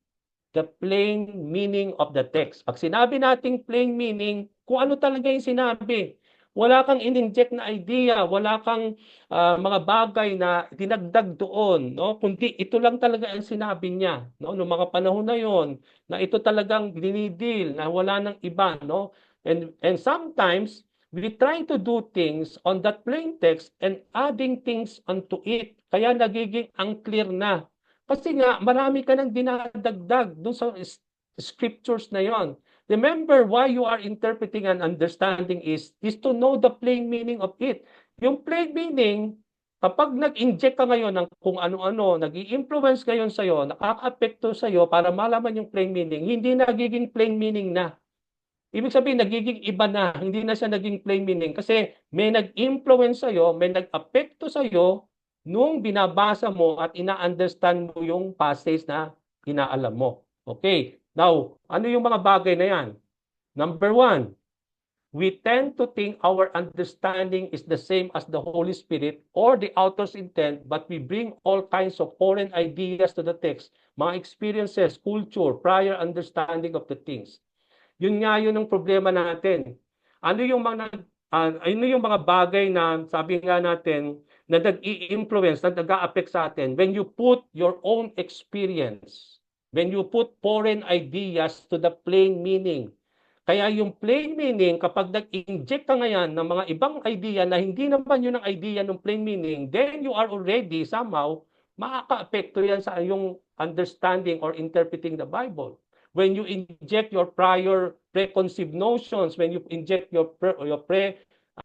the plain meaning of the text. Pag sinabi nating plain meaning, kung ano talaga yung sinabi. Wala kang in-inject na idea, wala kang mga bagay na dinagdag doon, no? Kundi ito lang talaga ang sinabi niya, no? Noong mga panahon na yon, na ito talagang dinidil, na wala nang iba, no? And sometimes we try to do things on that plain text and adding things onto it. Kaya nagiging unclear na. Kasi nga, marami ka nang dinadagdag doon sa scriptures na yon. Remember, why you are interpreting and understanding is to know the plain meaning of it. Yung plain meaning, kapag nag-inject ka ngayon ng kung ano-ano, nag-i-influence ngayon sa'yo, nakaka-apekto sa'yo para malaman yung plain meaning, hindi nagiging plain meaning na. Ibig sabihin, nagiging iba na, hindi na siya naging plain meaning kasi may nag-influence sa'yo, may nag-apekto sa'yo nung binabasa mo at ina-understand mo yung passage na inaalam mo. Okay. Now, ano yung mga bagay na yan? Number one, we tend to think our understanding is the same as the Holy Spirit or the author's intent, but we bring all kinds of foreign ideas to the text, mga experiences, culture, prior understanding of the things. Yun nga yun ang problema natin. Ano yung mga bagay na sabi nga natin na nag-i-influence, na nag-a-affect sa atin when you put your own experience, when you put foreign ideas to the plain meaning. Kaya yung plain meaning, kapag nag-inject ka ngayon ng mga ibang idea na hindi naman yun ang idea ng plain meaning, then you are already somehow makaka-apekto yan sa iyong understanding or interpreting the Bible. When you inject your prior preconceived notions, when you inject your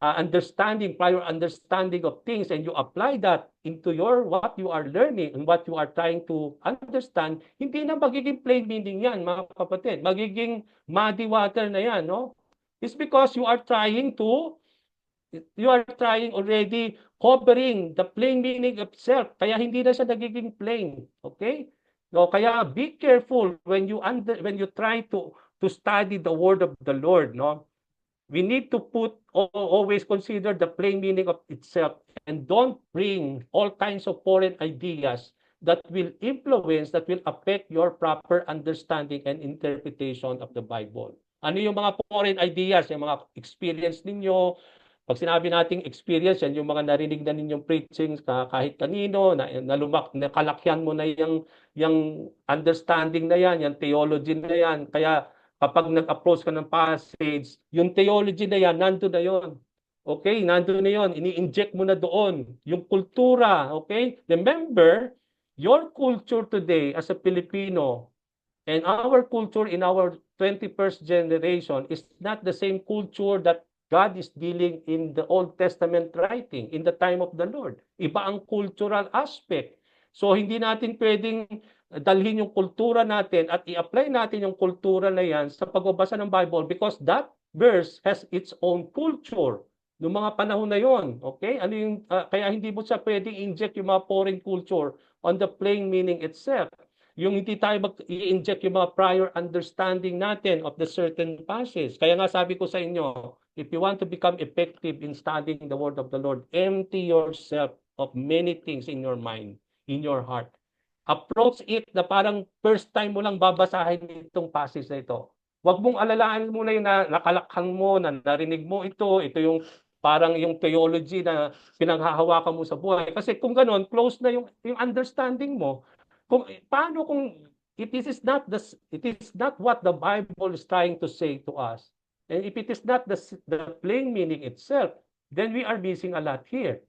understanding, prior understanding of things, and you apply that into what you are learning and what you are trying to understand, hindi na magiging plain meaning yan, mga kapatid. Magiging muddy water na yan, no? It's because you are trying already covering the plain meaning itself. Kaya hindi na siya nagiging plain. Okay? No, kaya be careful when you try to study the word of the Lord, no? We need to always consider the plain meaning of itself and don't bring all kinds of foreign ideas that will influence, that will affect your proper understanding and interpretation of the Bible. Ano yung mga foreign ideas, yung mga experience ninyo? Pag sinabi nating experience, yan yung mga narinig na ninyong preaching kahit kanino, na kalakyan mo na yung understanding na yan, yung theology na yan. Kaya kapag nag-approach ka ng passage, yung theology na yan, nandun na yon. Okay, nandun na yon. Ini-inject mo na doon. Yung kultura, okay? Remember, your culture today as a Filipino and our culture in our 21st generation is not the same culture that God is dealing in the Old Testament writing, in the time of the Lord. Iba ang cultural aspect. So hindi natin pwedeng dalhin yung kultura natin at i-apply natin yung kultura na yan sa pagbabasa ng Bible because that verse has its own culture. noong mga panahon na yon. Okay? Ano yung, kaya hindi mo siya pwedeng inject yung mga foreign culture on the plain meaning itself. Yung hindi tayo mag-i-inject yung mga prior understanding natin of the certain passage. Kaya nga sabi ko sa inyo, if you want to become effective in studying the word of the Lord, empty yourself of many things in your mind, in your heart. Approach it na parang first time mo lang babasahin itong passage na ito. Huwag mong alalaan muna yung nakalakhang mo, na narinig mo ito yung parang yung theology na pinanghahawakan mo sa buhay. Kasi kung gano'n, close na yung understanding mo. Kung paano kung it is not what the Bible is trying to say to us, and if it is not the plain meaning itself, then we are missing a lot here.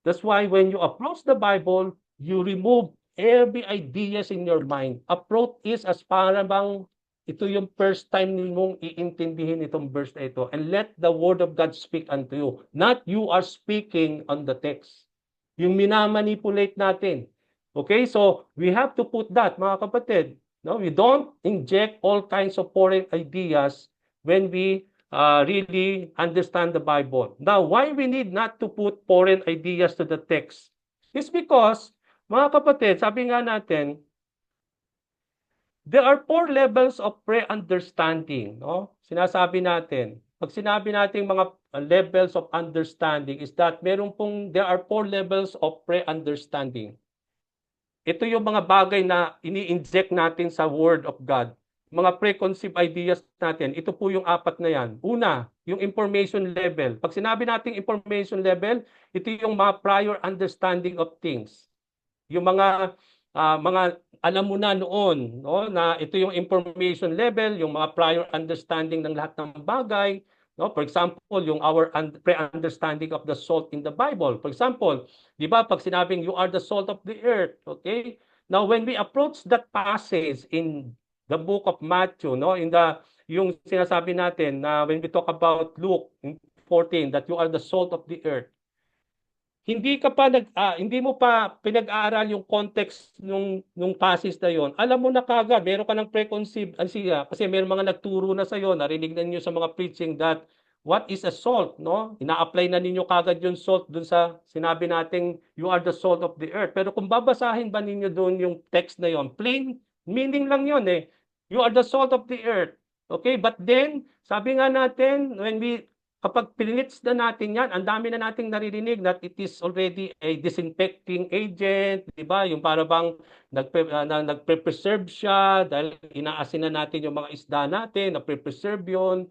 That's why when you approach the Bible, you remove every ideas in your mind. Approach is as para bang ito yung first time mong iintindihin itong verse na ito, and let the word of God speak unto you. Not you are speaking on the text. Yung minamanipulate natin. Okay, so we have to put that, mga kapatid. No, we don't inject all kinds of foreign ideas when we really understand the Bible. Now, why we need not to put foreign ideas to the text is because, mga kapatid, sabi nga natin, there are 4 levels of pre-understanding. No? Sinasabi natin, pag sinabi natin mga levels of understanding is that there are 4 levels of pre-understanding. Ito yung mga bagay na ini-inject natin sa Word of God. Mga preconceived ideas natin, ito po yung 4 na yan. Una, yung information level. Pag sinabi natin information level, ito yung mga prior understanding of things. Yung mga alam mo na noon, no, na ito yung information level, yung mga prior understanding ng lahat ng bagay. No? For example, yung our pre-understanding of the salt in the Bible. For example, di ba, pag sinabing you are the salt of the earth, okay? Now, when we approach that passage in the book of Matthew, no, yung sinasabi natin na when we talk about Luke 14, that you are the salt of the earth, hindi mo pa pinag-aaral yung context nung passage na yon. Alam mo na kagad, meron ka ng preconceived kasi meron mga nagturo na sa iyo, narinig na niyo sa mga preaching that what is a salt, no? Ina-apply na ninyo kagad yung salt dun sa sinabi nating you are the salt of the earth. Pero kung babasahin ba ninyo doon yung text na yon, plain meaning lang yon eh. You are the salt of the earth. Okay? But then, sabi nga natin, kapag pinits na natin yan, ang dami na nating naririnig that it is already a disinfecting agent, di ba? Yung para bang nagpe-preserve siya dahil inaasin na natin yung mga isda natin, nagpe-preserve yun.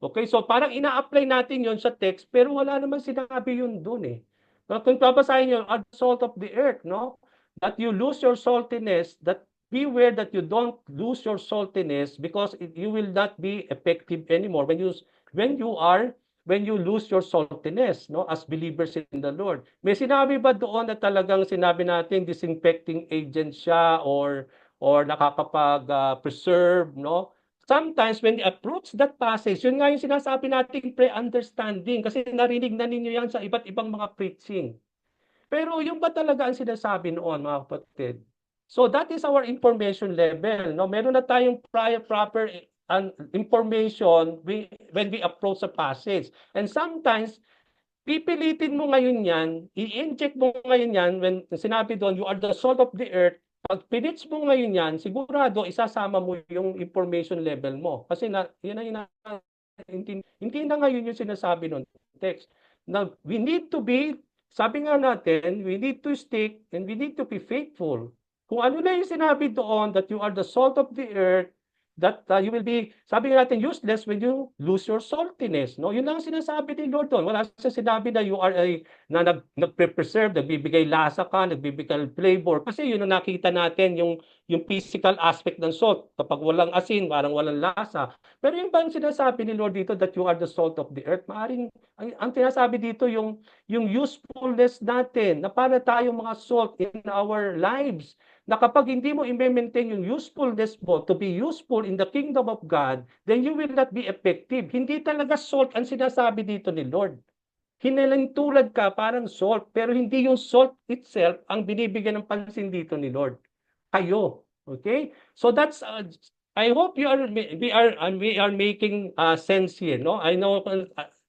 Okay, so parang ina-apply natin yun sa text, pero wala naman sinabi yun dun eh. So, kung babasahin yun, are the salt of the earth, no? That you lose your saltiness, that beware that you don't lose your saltiness because you will not be effective anymore when you lose your saltiness, no, as believers in the Lord. May sinabi ba doon na talagang sinabi natin disinfecting agent siya or nakakapag-preserve, no? Sometimes when you approach that passage, yun nga yung sinasabi nating pre-understanding kasi narinig na ninyo yan sa iba't ibang mga preaching. Pero yung ba talaga ang sinasabi noon, mga kapatid? So that is our information level, no? Meron na tayong proper information when we approach a passage. And sometimes, pipilitin mo ngayon yan, i-inject mo ngayon yan, when sinabi doon, you are the salt of the earth, pag pinits mo ngayon yan, sigurado isasama mo yung information level mo. Kasi hindi na ngayon yung sinasabi ng text. Now, we need to be, sabi nga natin, we need to stick and we need to be faithful. Kung ano na yung sinabi doon, that you are the salt of the earth, that you will be, sabi nga natin, useless when you lose your saltiness. No? Yun lang ang sinasabi ni Lord doon. Wala siya sinabi na you are nagpe-preserve, nagbibigay lasa ka, nagbibigay flavor. Kasi yun ang nakita natin, yung physical aspect ng salt. Kapag walang asin, parang walang lasa. Pero yung ba ang sinasabi ni Lord dito that you are the salt of the earth? Maaring, ang sinasabi dito yung usefulness natin, na para tayong mga salt in our lives, na kapag hindi mo i-maintain yung usefulness mo to be useful in the kingdom of God, then you will not be effective. Hindi talaga salt ang sinasabi dito ni Lord. Hinalintulad ka parang salt, pero hindi yung salt itself ang binibigyan ng pansin dito ni Lord. Kayo. Okay? So that's, I hope we are making sense here. No? I know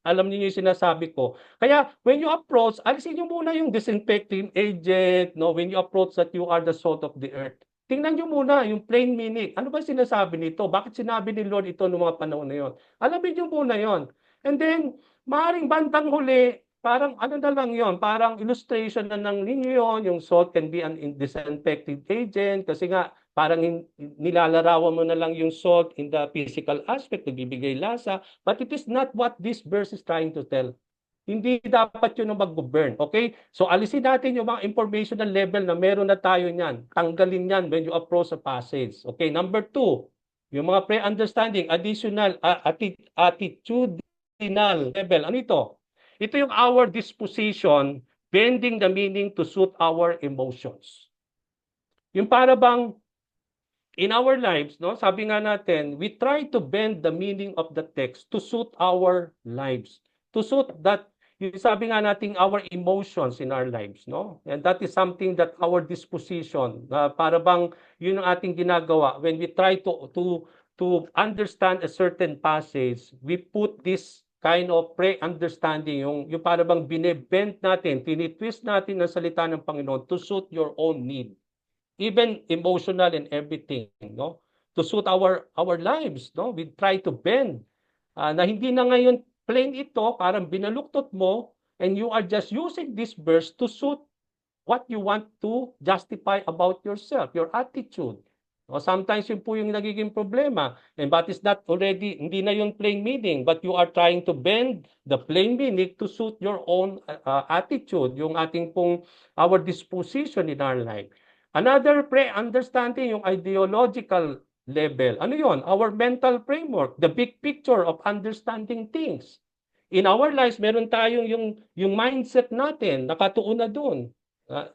Alam niyo yung sinasabi ko. Kaya when you approach, alisin niyo muna yung disinfecting agent, no? When you approach that you are the salt of the earth. Tingnan niyo muna yung plain meaning. Ano ba sinasabi nito? Bakit sinabi ni Lord ito noong mga panahon na yon? Alamin niyo muna yon. And then, maaaring bandang huli, parang ano na lang yon, parang illustration na ng ninyo yon, yung salt can be an disinfecting agent kasi nga parang nilalarawan mo na lang yung salt in the physical aspect, nagbibigay lasa, but it is not what this verse is trying to tell. Hindi dapat yun ang mag-govern, okay? So alisin natin yung mga informational level na meron na tayo niyan. Tanggalin yan when you approach a passage. Okay, number 2, yung mga pre-understanding, additional, attitudinal level. Ano ito? Ito yung our disposition, bending the meaning to suit our emotions. Yung para bang in our lives, no, sabi nga natin, we try to bend the meaning of the text to suit our lives. To suit that, yung sabi nga natin, our emotions in our lives, no? And that is something that our disposition, para bang yun ang ating ginagawa. When we try to understand a certain passage, we put this kind of pre-understanding, yung para bang binebend natin, tinitwist natin ang salita ng Panginoon to suit your own need. Even emotional and everything, no? To suit our lives, no? We try to bend. Na hindi na ngayon plain ito, parang binaluktot mo, and you are just using this verse to suit what you want to justify about yourself, your attitude. O sometimes yun po yung nagiging problema. And that is not already, hindi na yung plain meaning, but you are trying to bend the plain meaning to suit your own attitude, yung ating pong, our disposition in our life. Another pre-understanding, yung ideological level. Ano yon? Our mental framework, the big picture of understanding things. In our lives, meron tayong yung mindset natin, nakatuon na doon.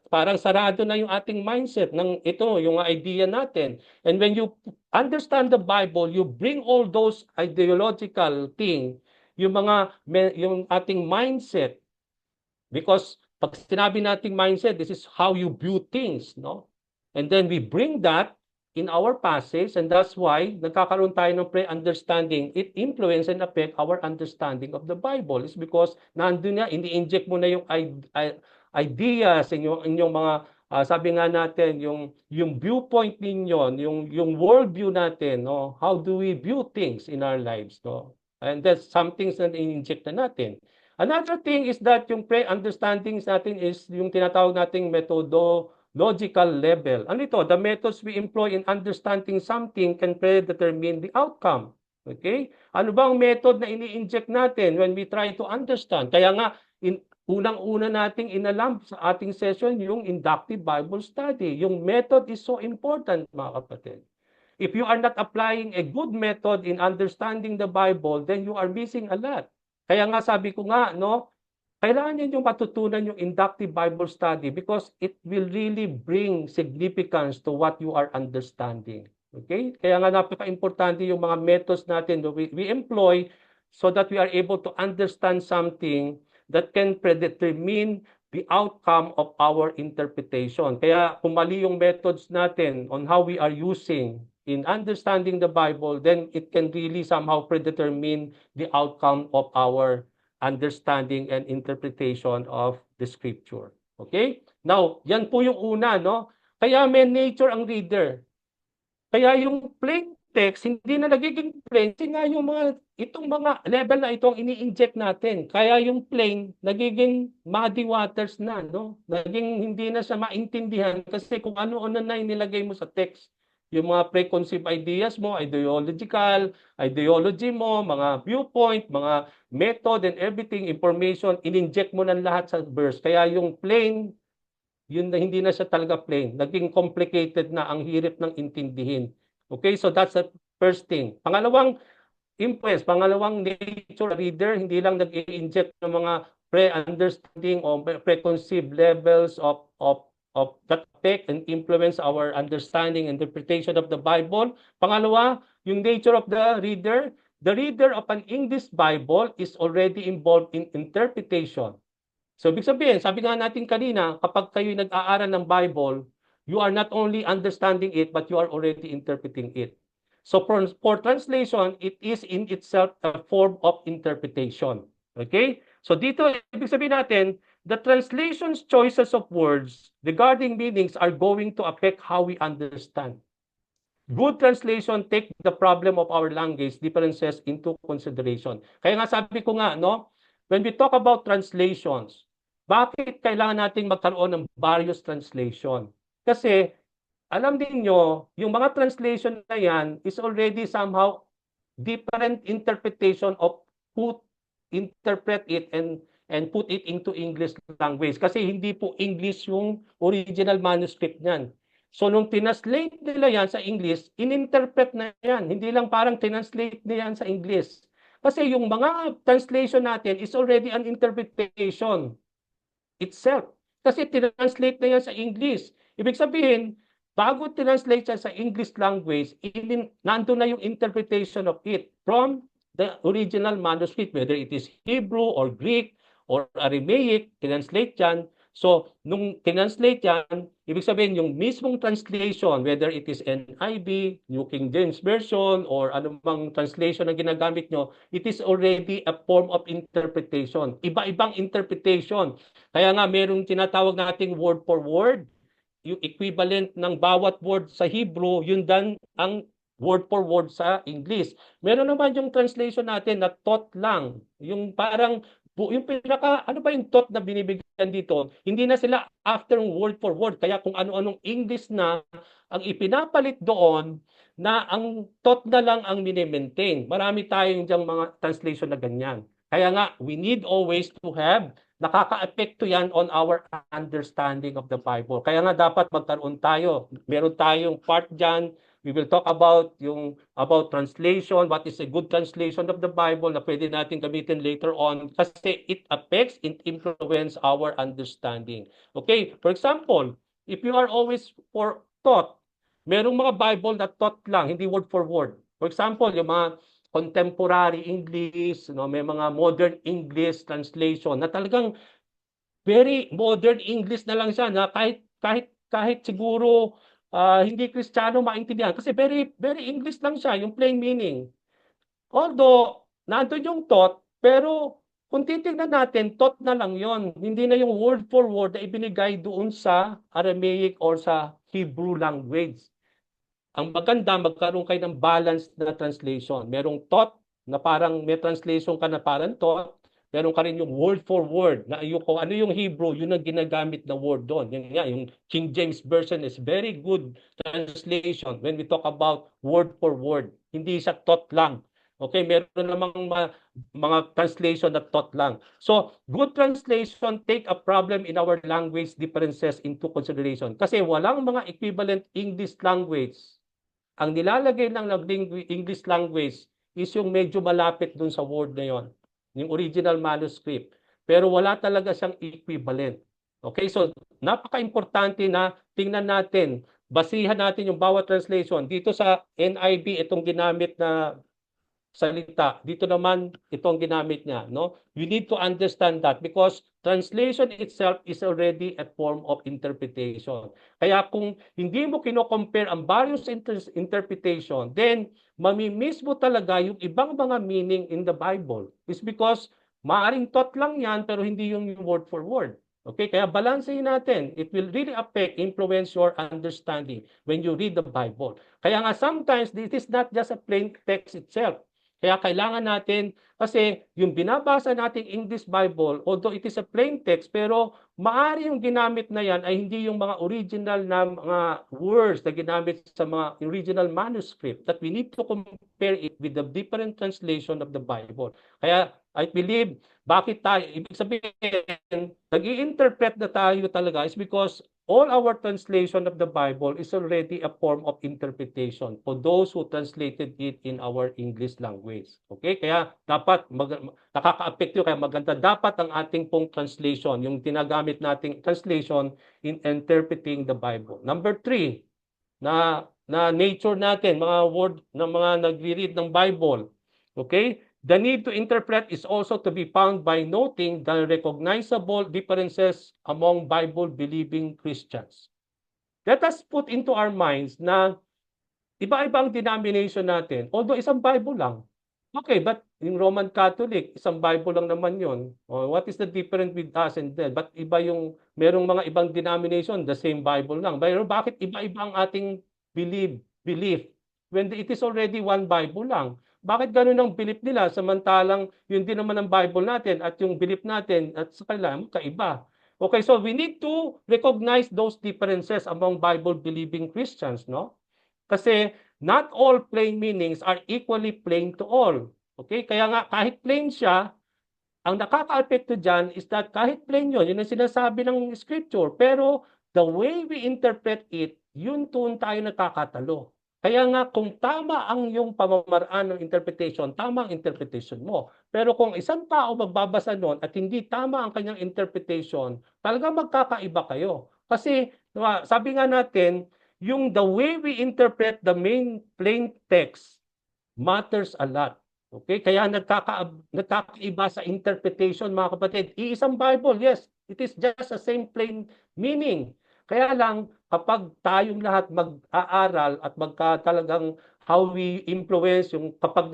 Parang sarado na yung ating mindset ng ito, yung idea natin. And when you understand the Bible, you bring all those ideological thing, yung ating mindset. Because pag sinabi nating mindset, this is how you view things, no? And then we bring that in our passage, and that's why nagkakaroon tayo ng pre-understanding. It influence and affect our understanding of the Bible. It's because nandun na, ini-inject mo na yung ideas, inyong mga, sabi nga natin, yung viewpoint ninyo, yung worldview natin, no? How do we view things in our lives, no? And that's some things na in-inject na natin. Another thing is that yung pre-understandings natin is yung tinatawag nating methodological level. Ano ito? The methods we employ in understanding something can predetermine the outcome. Okay? Ano ba ang method na ini-inject natin when we try to understand? Kaya nga, unang-una nating inalam sa ating session yung inductive Bible study. Yung method is so important, mga kapatid. If you are not applying a good method in understanding the Bible, then you are missing a lot. Kaya nga sabi ko nga, no, kailangan niyo matutunan yung inductive Bible study because it will really bring significance to what you are understanding. Okay? Kaya nga napaka-importante yung mga methods natin that we employ so that we are able to understand something that can predetermine the outcome of our interpretation. Kaya kung mali yung methods natin on how we are using in understanding the Bible, then it can really somehow predetermine the outcome of our understanding and interpretation of the Scripture. Okay? Now, yan po yung una, no? Kaya may nature ang reader. Kaya yung plain text, hindi na nagiging plain. Kasi nga yung itong mga level na itong ini-inject natin. Kaya yung plain, nagiging muddy waters na, no? Naging hindi na siya maintindihan kasi kung ano-ano na inilagay mo sa text. Yung mga preconceived ideas mo, ideology mo, mga viewpoint, mga method and everything, information, in-inject mo ng lahat sa verse. Kaya yung plain, yun na hindi na siya talaga plain. Naging complicated na, ang hirap ng intindihin. Okay, so that's the first thing. Pangalawang influence, pangalawang nature reader, hindi lang nag-i-inject ng mga pre-understanding o preconceived levels of that affect and influence our understanding and interpretation of the Bible. Pangalawa, yung nature of the reader of an English Bible is already involved in interpretation. So, ibig sabihin, sabi nga natin kanina, kapag kayo nag-aaral ng Bible, you are not only understanding it, but you are already interpreting it. So, for translation, it is in itself a form of interpretation. Okay? So dito, ibig sabihin natin, the translation's choices of words regarding meanings are going to affect how we understand. Good translation take the problem of our language differences into consideration. Kaya nga sabi ko nga, no, when we talk about translations, bakit kailangan nating magkaroon ng various translation? Kasi alam niyo, yung mga translation na yan is already somehow different interpretation of who interpret it and put it into English language. Kasi hindi po English yung original manuscript niyan. So nung tinranslate nila yan sa English, ininterpret na yan. Hindi lang parang tinranslate na yan sa English. Kasi yung mga translation natin is already an interpretation itself. Kasi tinranslate na yan sa English. Ibig sabihin, bago tinranslate yan sa English language, nandun na yung interpretation of it from the original manuscript, whether it is Hebrew or Greek or Aramaic, tinranslate yan. So, nung tinranslate yan, ibig sabihin yung mismong translation, whether it is NIV, New King James Version, or anumang translation na ginagamit nyo, it is already a form of interpretation. Iba-ibang interpretation. Kaya nga, merong tinatawag nating word for word, yung equivalent ng bawat word sa Hebrew, yun dan ang word for word sa English. Meron naman yung translation natin na thought lang, yung parang yung pinaka, ano ba yung thought na binibigyan dito? Hindi na sila after word for word. Kaya kung ano-anong English na ang ipinapalit doon, na ang thought na lang ang mini-maintain. Marami tayong diyang mga translation na ganyan. Kaya nga, we need always to have, nakaka-apekto yan on our understanding of the Bible. Kaya nga dapat magkaroon tayo. Meron tayong part dyan. We will talk about about translation, what is a good translation of the Bible na pwede natin gamitin later on kasi it affects, it influence our understanding. Okay, for example, if you are always for thought, merong mga Bible na thought lang, hindi word for word. For example, yung mga contemporary English, no, may mga modern English translation na talagang very modern English na lang siya na kahit siguro hindi Kristiyano maintindihan kasi very English lang siya, yung plain meaning. Although nandoon yung thought, pero kung titingnan natin, thought na lang yon. Hindi na yung word for word na ibinigay doon sa Aramaic or sa Hebrew language. Ang maganda, magkaroon kayo ng balanced na translation. Merong thought na parang may translation ka na parang thought, meron ka rin yung word for word na kung ano yung Hebrew, yun ang ginagamit na word doon. Yung King James Version is very good translation when we talk about word for word. Hindi sa thought lang. Okay, meron namang mga translation na thought lang. So, good translation take a problem in our language differences into consideration. Kasi walang mga equivalent English language. Ang nilalagay ng English language is yung medyo malapit dun sa word na yon, yung original manuscript. Pero wala talaga siyang equivalent. Okay, so napaka-importante na tingnan natin, basihan natin yung bawat translation. Dito sa NIV, itong ginamit na salita. Dito naman, itong ginamit niya. No? You need to understand that because translation itself is already a form of interpretation. Kaya kung hindi mo kino-compare ang various interpretation, then mamimiss mo talaga yung ibang mga meaning in the Bible. It's because maaring thought lang yan pero hindi yung word for word. Okay, kaya balansehin natin. It will really affect, influence your understanding when you read the Bible. Kaya nga sometimes this is not just a plain text itself. Kaya kailangan natin, kasi yung binabasa nating English Bible, although it is a plain text, pero maaari yung ginamit na yan ay hindi yung mga original na mga words na ginamit sa mga original manuscript, that we need to compare it with the different translation of the Bible. Kaya I believe, bakit tayo, ibig sabihin, nag-i-interpret na tayo talaga is because all our translation of the Bible is already a form of interpretation for those who translated it in our English language. Okay? Kaya dapat nakaka-apekto, kaya maganda dapat ang ating pong translation, yung tinagamit nating translation in interpreting the Bible. Number 3, na nature natin, mga word ng mga nagre-read ng Bible. Okay? The need to interpret is also to be found by noting the recognizable differences among Bible-believing Christians. Let us put into our minds na iba-ibang denomination natin, although isang Bible lang. Okay, but yung Roman Catholic, isang Bible lang naman yun. What is the difference with us and them? Ba't iba yung, merong mga ibang denomination, the same Bible lang. Pero bakit iba-iba ang ating belief when it is already one Bible lang? Bakit ganun ang belief nila samantalang yun din naman ang Bible natin at yung belief natin at sa kanila kaiba? Okay, so we need to recognize those differences among Bible-believing Christians, no? Kasi not all plain meanings are equally plain to all. Okay? Kaya nga kahit plain siya, ang nakaka-apekto dyan is that kahit plain yun ang sinasabi ng scripture. Pero the way we interpret it, yun doon tayo nagkakatalo. Kaya nga kung tama ang yung pamamaraan ng interpretation, tama ang interpretation mo. Pero kung isang tao magbabasa noon at hindi tama ang kanyang interpretation, talaga magkakaiba kayo. Kasi sabi nga natin, yung the way we interpret the main plain text matters a lot. Okay? Kaya nagkakaiba sa interpretation, mga kapatid. Iisang Bible, yes, it is just the same plain meaning. Kaya lang, kapag tayong lahat mag-aaral at talagang how we influence, yung kapag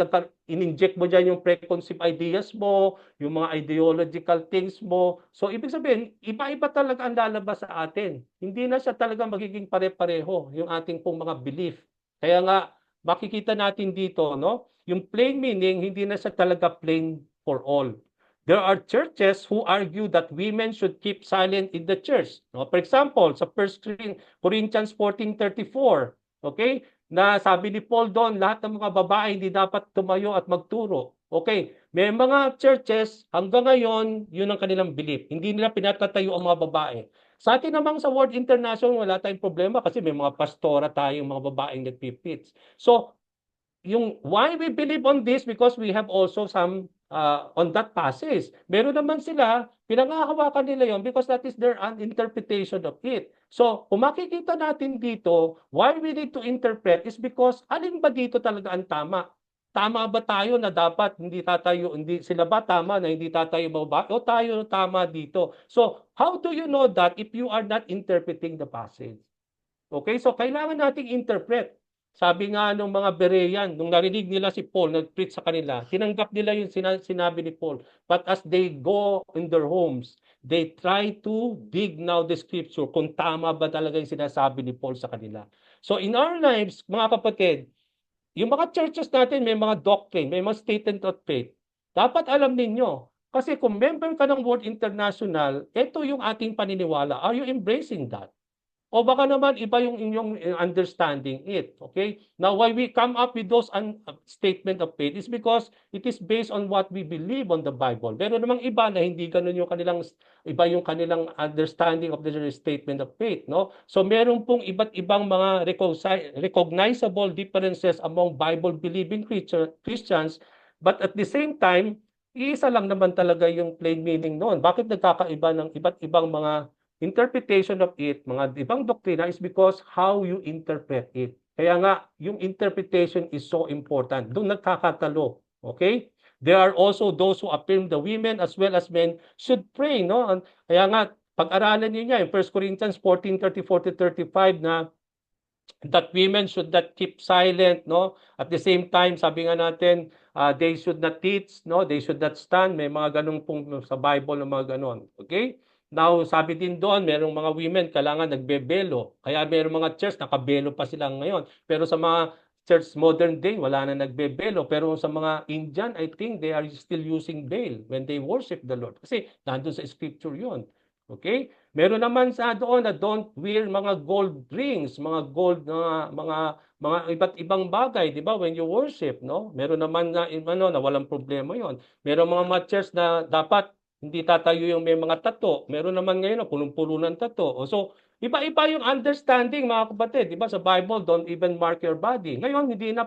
in-inject mo dyan yung preconceived ideas mo, yung mga ideological things mo. So, ibig sabihin, iba-iba talaga ang lalabas sa atin. Hindi na siya talaga magiging pare-pareho yung ating pong mga belief. Kaya nga, makikita natin dito, no? Yung plain meaning, hindi na siya talaga plain for all. There are churches who argue that women should keep silent in the church. No? For example, sa 1 Corinthians 14:34, okay? Na sabi ni Paul doon, lahat ng mga babae hindi dapat tumayo at magturo. Okay, may mga churches hanggang ngayon, yun ang kanilang belief. Hindi nila pinatatayo ang mga babae. Sa atin namang sa World International, wala tayong problema kasi may mga pastora tayong mga babaeng nagpipits. So, yung why we believe on this because we have also some on that passage. Meron naman sila, pinangahawakan nila yon because that is their interpretation of it. So, kung makikita natin dito, why we need to interpret is because alin ba dito talaga ang tama? Tama ba tayo na dapat hindi tatayo, hindi sila ba tama na hindi tatayo baba o tayo tama dito? So, how do you know that if you are not interpreting the passage? Okay, so kailangan nating interpret. Sabi nga ng mga Berean, nung narinig nila si Paul, nag-preach sa kanila, tinanggap nila yung sinabi ni Paul. But as they go in their homes, they try to dig now the scripture kung tama ba talaga yung sinasabi ni Paul sa kanila. So in our lives, mga kapatid, yung mga churches natin may mga doctrine, may mga statement of faith. Dapat alam ninyo, kasi kung member ka ng World International, ito yung ating paniniwala. Are you embracing that? O baka naman iba yung inyong understanding it. Okay? Now, why we come up with those statement of faith is because it is based on what we believe on the Bible. Pero namang iba na hindi ganun yung kanilang understanding of the statement of faith. No? So, meron pong iba't ibang mga recognizable differences among Bible-believing Christians. But at the same time, iisa lang naman talaga yung plain meaning noon. Bakit nagkakaiba ng iba't ibang mga interpretation of it, mga ibang doktrina is because how you interpret it. Kaya nga, yung interpretation is so important. Doon nagkakatalo. Okay? There are also those who affirm the women as well as men should pray. No? Kaya nga, pag-aralan niyo niya, yung 1 Corinthians 14:34-35 na that women should not keep silent, no? At the same time, sabi nga natin, they should not teach, no? They should not stand. May mga ganung pong sa Bible na mga ganon. Okay? Now, sabi din doon, merong mga women kailangan nagbebelo. Kaya merong mga church nakabelo pa sila ngayon. Pero sa mga church modern day, wala na nagbebelo. Pero sa mga Indian, I think they are still using veil when they worship the Lord. Kasi nandun sa scripture yon. Okay? Meron naman sa doon na don't wear mga gold rings, mga gold na mga iba't ibang bagay, 'di ba? When you worship, no? Meron naman na na walang problema 'yon. Meron mga church na dapat hindi tatayo yung may mga tato. Meron naman ngayon na punong-puno ng tato. So, iba-iba yung understanding, mga kapatid, 'di ba? Sa Bible, don't even mark your body. Ngayon, hindi na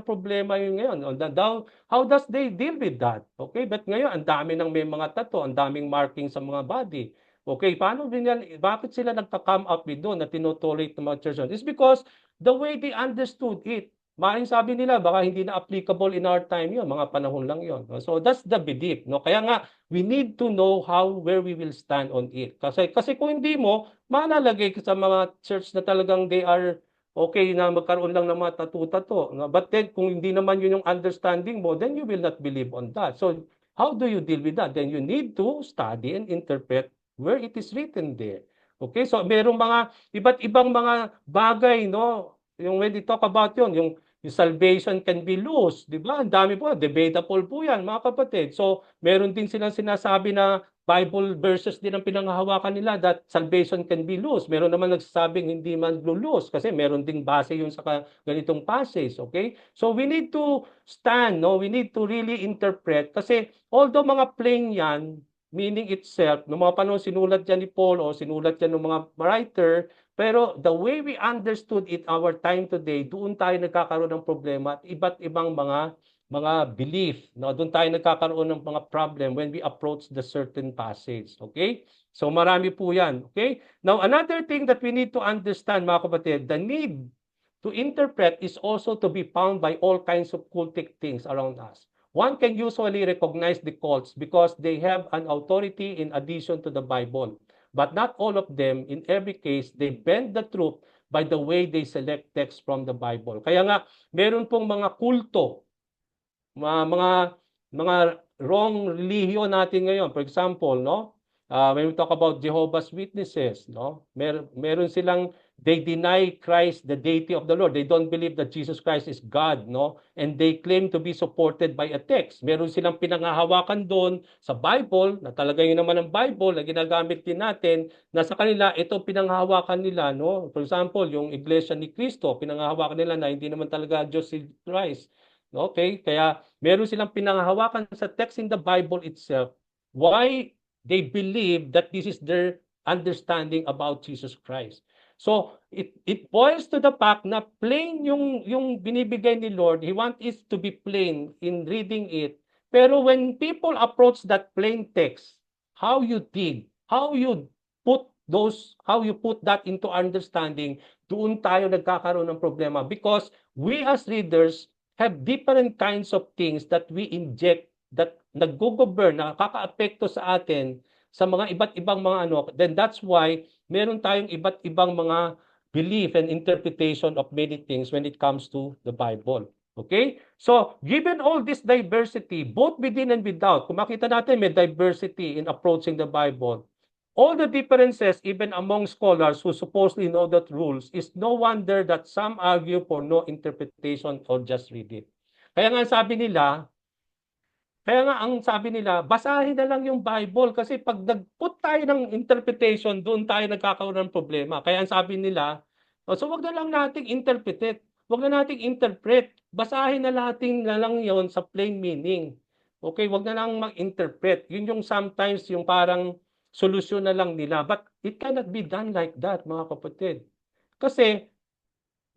problema yung ngayon. How does they deal with that? Okay, but ngayon ang dami ng may mga tato, ang daming marking sa mga body. Okay, bakit sila nagka-come up with doon na tinotolerate ng mga church? It's because the way they understood it. Maaaring sabi nila, baka hindi na applicable in our time yun, mga panahon lang yun. So that's the belief. No? Kaya nga, we need to know where we will stand on it. Kasi kung hindi mo, malalagay ka sa mga church na talagang they are okay na magkaroon lang ng mga tato-tato. But then, kung hindi naman yun yung understanding mo, then you will not believe on that. So, how do you deal with that? Then you need to study and interpret where it is written there. Okay, so merong mga iba't ibang mga bagay, no? Yung when we talk about yun, yung salvation can be lost, di ba? Ang dami po, debatable po yan, mga kapatid. So, meron din silang sinasabi na Bible verses din ang pinanghahawakan nila that salvation can be lost. Meron naman nagsasabing hindi man lulus kasi meron ding base yun sa ganitong passage, okay? So, we need to stand, no? We need to really interpret kasi although mga plain yan, meaning itself, noong mga panahon sinulat yan ni Paul o sinulat yan ng mga writer, pero the way we understood it our time today, doon tayo nagkakaroon ng problema at iba't ibang mga belief, no? Doon tayo nagkakaroon ng mga problem when we approach the certain passage, okay? So marami po yan, okay? Now, another thing that we need to understand, mga kapatid, the need to interpret is also to be found by all kinds of cultic things around us. One can usually recognize the cults because they have an authority in addition to the Bible. But not all of them, in every case, they bend the truth by the way they select text from the Bible. Kaya nga, meron pong mga kulto, mga wrong religion natin ngayon. For example, no? When we talk about Jehovah's Witnesses, no? Meron silang they deny Christ, the deity of the Lord. They don't believe that Jesus Christ is God, no? And they claim to be supported by a text. Meron silang pinanghahawakan doon sa Bible, na talaga yun naman ang Bible na ginagamit din natin, na sa kanila, ito pinanghahawakan nila, no? For example, yung Iglesia ni Cristo, pinanghahawakan nila na hindi naman talaga Diyos si Christ. Okay? Kaya meron silang pinanghahawakan sa text in the Bible itself. Why they believe that this is their understanding about Jesus Christ. So, it boils to the fact na plain yung binibigay ni Lord. He wants it to be plain in reading it. Pero when people approach that plain text, how you dig, how you put that into understanding, doon tayo nagkakaroon ng problema. Because we as readers have different kinds of things that we inject that nag-govern, nakaka-apekto sa atin sa mga iba't ibang mga ano, then that's why meron tayong iba't ibang mga belief and interpretation of many things when it comes to the Bible. Okay? So, given all this diversity, both within and without, kung makita natin may diversity in approaching the Bible, all the differences even among scholars who supposedly know the rules, is no wonder that some argue for no interpretation or just read it. Kaya nga ang sabi nila, basahin na lang yung Bible kasi pag nag-put tayo ng interpretation, doon tayo nagkakaroon ng problema. Kaya ang sabi nila, so wag na lang nating interpret. Wag na nating interpret. Basahin na lang yon sa plain meaning. Okay, wag na lang mag-interpret. Yun yung sometimes yung parang solusyon na lang nila. But it cannot be done like that, mga kapatid. Kasi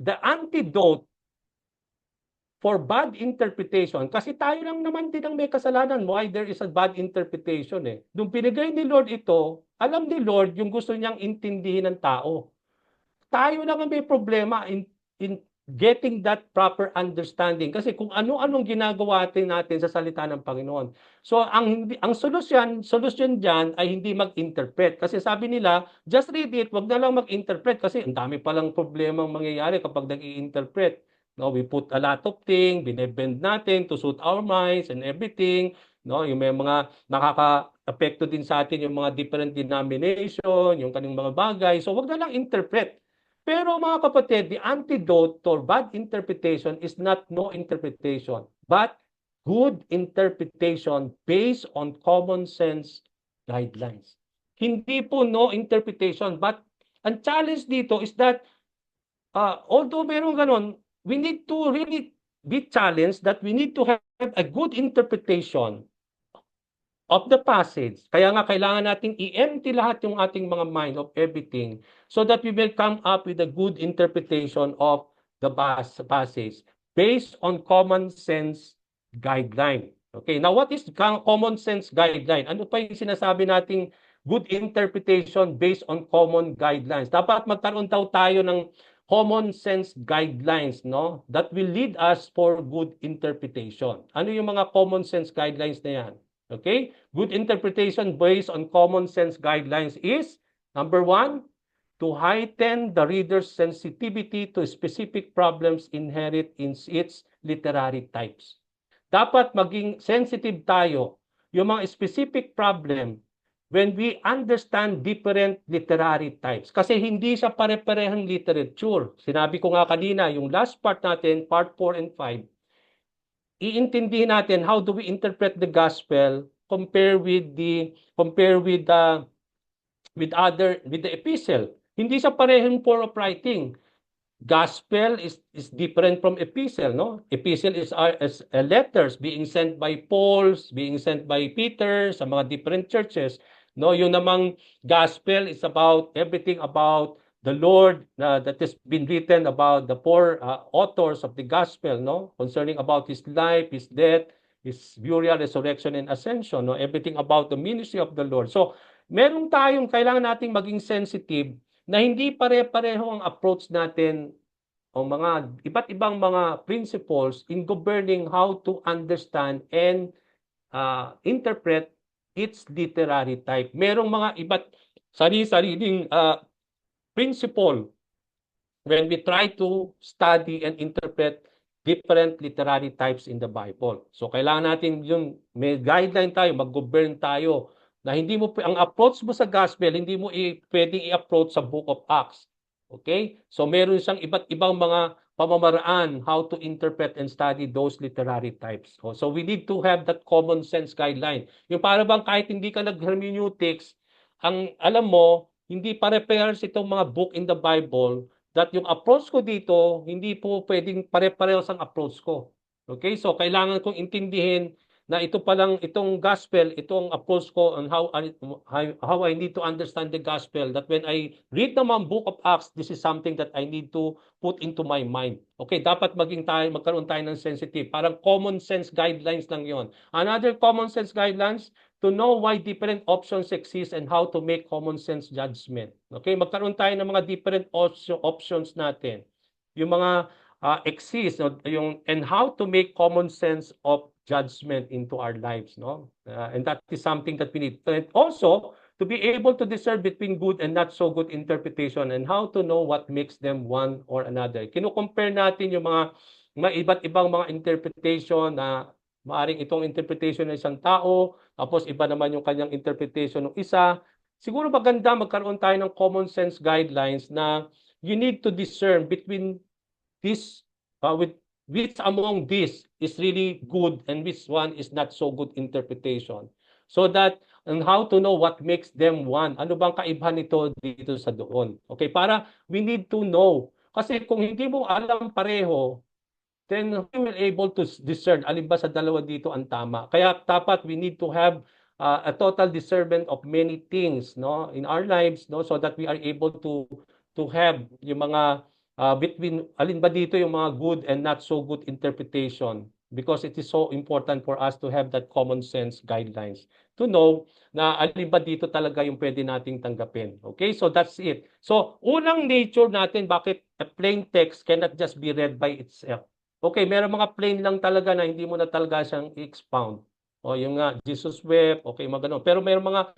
the antidote for bad interpretation, kasi tayo lang naman din ang may kasalanan why there is a bad interpretation eh. Nung pinigay ni Lord ito, alam ni Lord yung gusto niyang intindihin ng tao. Tayo lang ang may problema in getting that proper understanding kasi kung ano-anong ginagawa natin sa salita ng Panginoon. So ang solusyon diyan ay hindi mag-interpret kasi sabi nila, just read it, wag na lang mag-interpret kasi ang dami palang problemang mangyayari kapag nag-i-interpret. No, we put a lot of things, binebend natin to suit our minds and everything. No, yung may mga nakaka-apekto din sa atin yung mga different denomination, yung kaning mga bagay. So wag na lang interpret. Pero mga kapatid, the antidote to bad interpretation is not no interpretation, but good interpretation based on common sense guidelines. Hindi po no interpretation, but ang challenge dito is that although meron ganon, we need to really be challenged that we need to have a good interpretation of the passage. Kaya nga kailangan nating i-empty lahat yung ating mga mind of everything so that we will come up with a good interpretation of the passage based on common sense guideline. Okay, now what is common sense guideline? Ano pa yung sinasabi nating good interpretation based on common guidelines? Dapat magkaroon tayo ng common sense guidelines, no? That will lead us for good interpretation. Ano yung mga common sense guidelines na yan? Okay? Good interpretation based on common sense guidelines is, number 1, to heighten the reader's sensitivity to specific problems inherent in its literary types. Dapat maging sensitive tayo yung mga specific problem when we understand different literary types. Kasi hindi siya pare-parehang literature. Sinabi ko nga kanina, yung last part natin, part 4 and 5, iintindihin natin how do we interpret the gospel with the epistle. Hindi siya parehong form of writing. Gospel is different from epistle, no? Epistle is letters being sent by Paul, being sent by Peter sa mga different churches, no? Yung namang gospel is about everything about the Lord that has been written about the four authors of the gospel, no? Concerning about his life, his death, his burial, resurrection, and ascension, no? Everything about the ministry of the Lord. So, kailangan nating maging sensitive na hindi pare-pareho ang approach natin o mga iba't ibang mga principles in governing how to understand and interpret its literary type. Merong mga iba't sari-sariling principle when we try to study and interpret different literary types in the Bible. So kailangan natin yung may guideline tayo, mag-govern tayo na hindi mo ang approach mo sa gospel, hindi mo pwedeng i-approach sa Book of Acts. Okay? So meron siyang iba't ibang mga pamamaraan how to interpret and study those literary types. So we need to have that common sense guideline. Yung para bang kahit hindi ka nag-hermeneutics, ang alam mo, hindi pare-pairs itong mga book in the Bible that yung approach ko dito, hindi po pwedeng pare-parehas ang approach ko. Okay? So kailangan kong intindihin na ito palang itong gospel, itong approach ko on how I need to understand the gospel, that when I read naman Book of Acts, this is something that I need to put into my mind. Okay, dapat magkaroon tayo ng sensitive. Parang common sense guidelines lang yon. Another common sense guidelines, to know why different options exist and how to make common sense judgment. Okay, magkaroon tayo ng mga different options natin. Yung mga exist, and how to make common sense of judgment into our lives, no? And that is something that we need. And also, to be able to discern between good and not so good interpretation and how to know what makes them one or another. Kino-compare natin yung mga iba't ibang mga interpretation na maaring itong interpretation ng isang tao, tapos iba naman yung kanyang interpretation ng isa. Siguro maganda magkaroon tayo ng common sense guidelines na you need to discern between this with which among these is really good and which one is not so good interpretation. So that, and how to know what makes them one. Ano bang kaibahan nito dito sa doon? Okay, para we need to know. Kasi kung hindi mo alam pareho, then we will able to discern alin ba sa dalawa dito ang tama. Kaya dapat we need to have a total discernment of many things, no, in our lives, no, so that we are able to have yung mga between alin ba dito yung mga good and not so good interpretation, because it is so important for us to have that common sense guidelines to know na alin ba dito talaga yung pwede nating tanggapin. Okay, so that's it. So unang nature natin, bakit a plain text cannot just be read by itself. Okay, meron mga plain lang talaga na hindi mo na talaga siyang expound. O yung nga, Jesus wept, okay, mga ganun. Pero meron mga,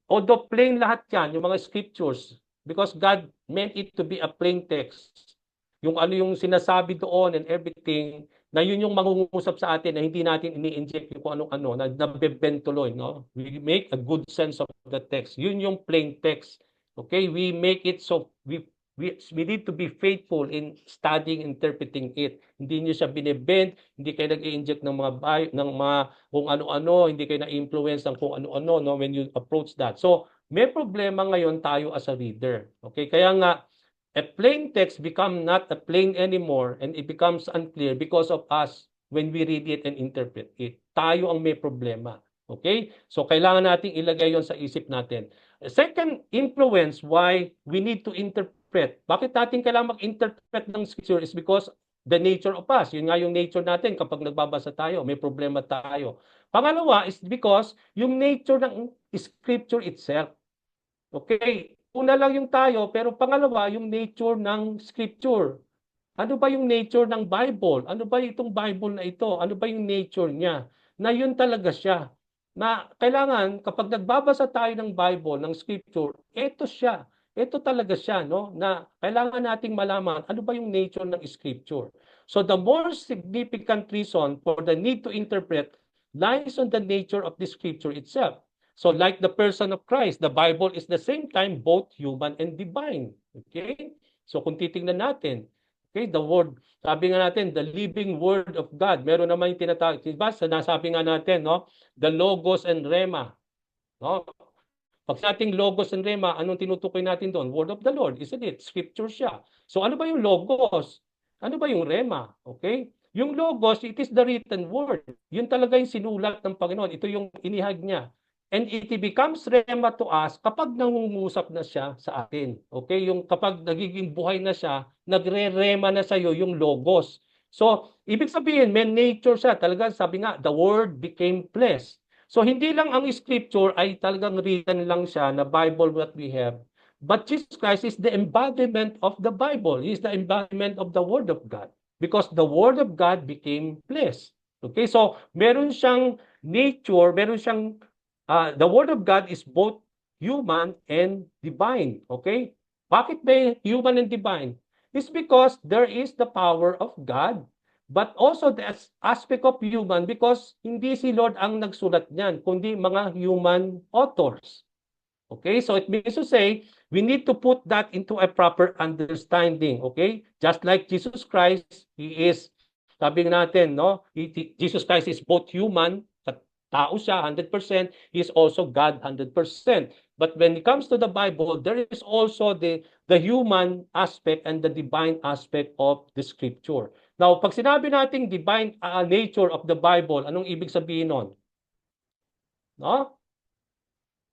although plain lahat yan, yung mga scriptures, because God meant it to be a plain text. Yung ano yung sinasabi doon and everything, na yun yung mangungusap sa atin na hindi natin ini-inject yung kung ano-ano, na nabebend tuloy, no? We make a good sense of the text. Yun yung plain text. Okay? We make it so, we need to be faithful in studying, interpreting it. Hindi niyo siya binebend, hindi kayo nag-i-inject ng mga kung ano-ano, hindi kayo na-influence ng kung ano-ano, no, when you approach that. So, may problema ngayon tayo as a reader. Okay? Kaya nga, a plain text become not a plain anymore and it becomes unclear because of us when we read it and interpret it. Tayo ang may problema. Okay? So, kailangan nating ilagay yon sa isip natin. Second influence why we need to interpret. Bakit natin kailangan mag-interpret ng scripture is because the nature of us. Yun nga yung nature natin kapag nagbabasa tayo, may problema tayo. Pangalawa is because yung nature ng scripture itself. Okay, una lang yung tayo, pero pangalawa yung nature ng scripture. Ano ba yung nature ng Bible? Ano ba itong Bible na ito? Ano ba yung nature niya? Na yun talaga siya. Na kailangan kapag nagbabasa tayo ng Bible, ng scripture, ito siya. ito talaga siya, no, na kailangan nating malaman ano ba yung nature ng Scripture. So the more significant reason for the need to interpret lies on the nature of the Scripture itself. So like the person of Christ, the Bible is the same time both human and divine. Okay? So kung titingnan natin, okay, the word, sabi nga natin, the living word of God. Meron naman yung tinatawag, diba? Nasabi nga natin, no, the logos and rhema, no? Pag sa ating logos and rhema, anong tinutukoy natin doon? Word of the Lord, isn't it? Scripture siya. So ano ba yung logos? Ano ba yung rhema? Okay? Yung logos, it is the written word. Yun talaga yung sinulat ng Panginoon. Ito yung inihag niya. And it becomes rhema to us kapag nangungusap na siya sa atin. Okay? Yung kapag nagiging buhay na siya, nagre-rhema na sa iyo yung logos. So, ibig sabihin, may nature siya. Talaga, sabi nga, the word became flesh. So hindi lang ang scripture ay talagang written lang siya na Bible what we have. But Jesus Christ is the embodiment of the Bible. He is the embodiment of the Word of God. Because the Word of God became flesh. Okay, so meron siyang nature, meron siyang, the Word of God is both human and divine. Okay? Bakit ba human and divine? It's because there is the power of God, but also the aspect of human because hindi si Lord ang nagsulat niyan, kundi mga human authors. Okay, so it means to say, we need to put that into a proper understanding. Okay, just like Jesus Christ, He is, sabi natin, no, Jesus Christ is both human, tao siya 100%, He is also God 100%. But when it comes to the Bible, there is also the human aspect and the divine aspect of the Scripture. Now, pag sinabi nating divine nature of the Bible, anong ibig sabihin nun? No?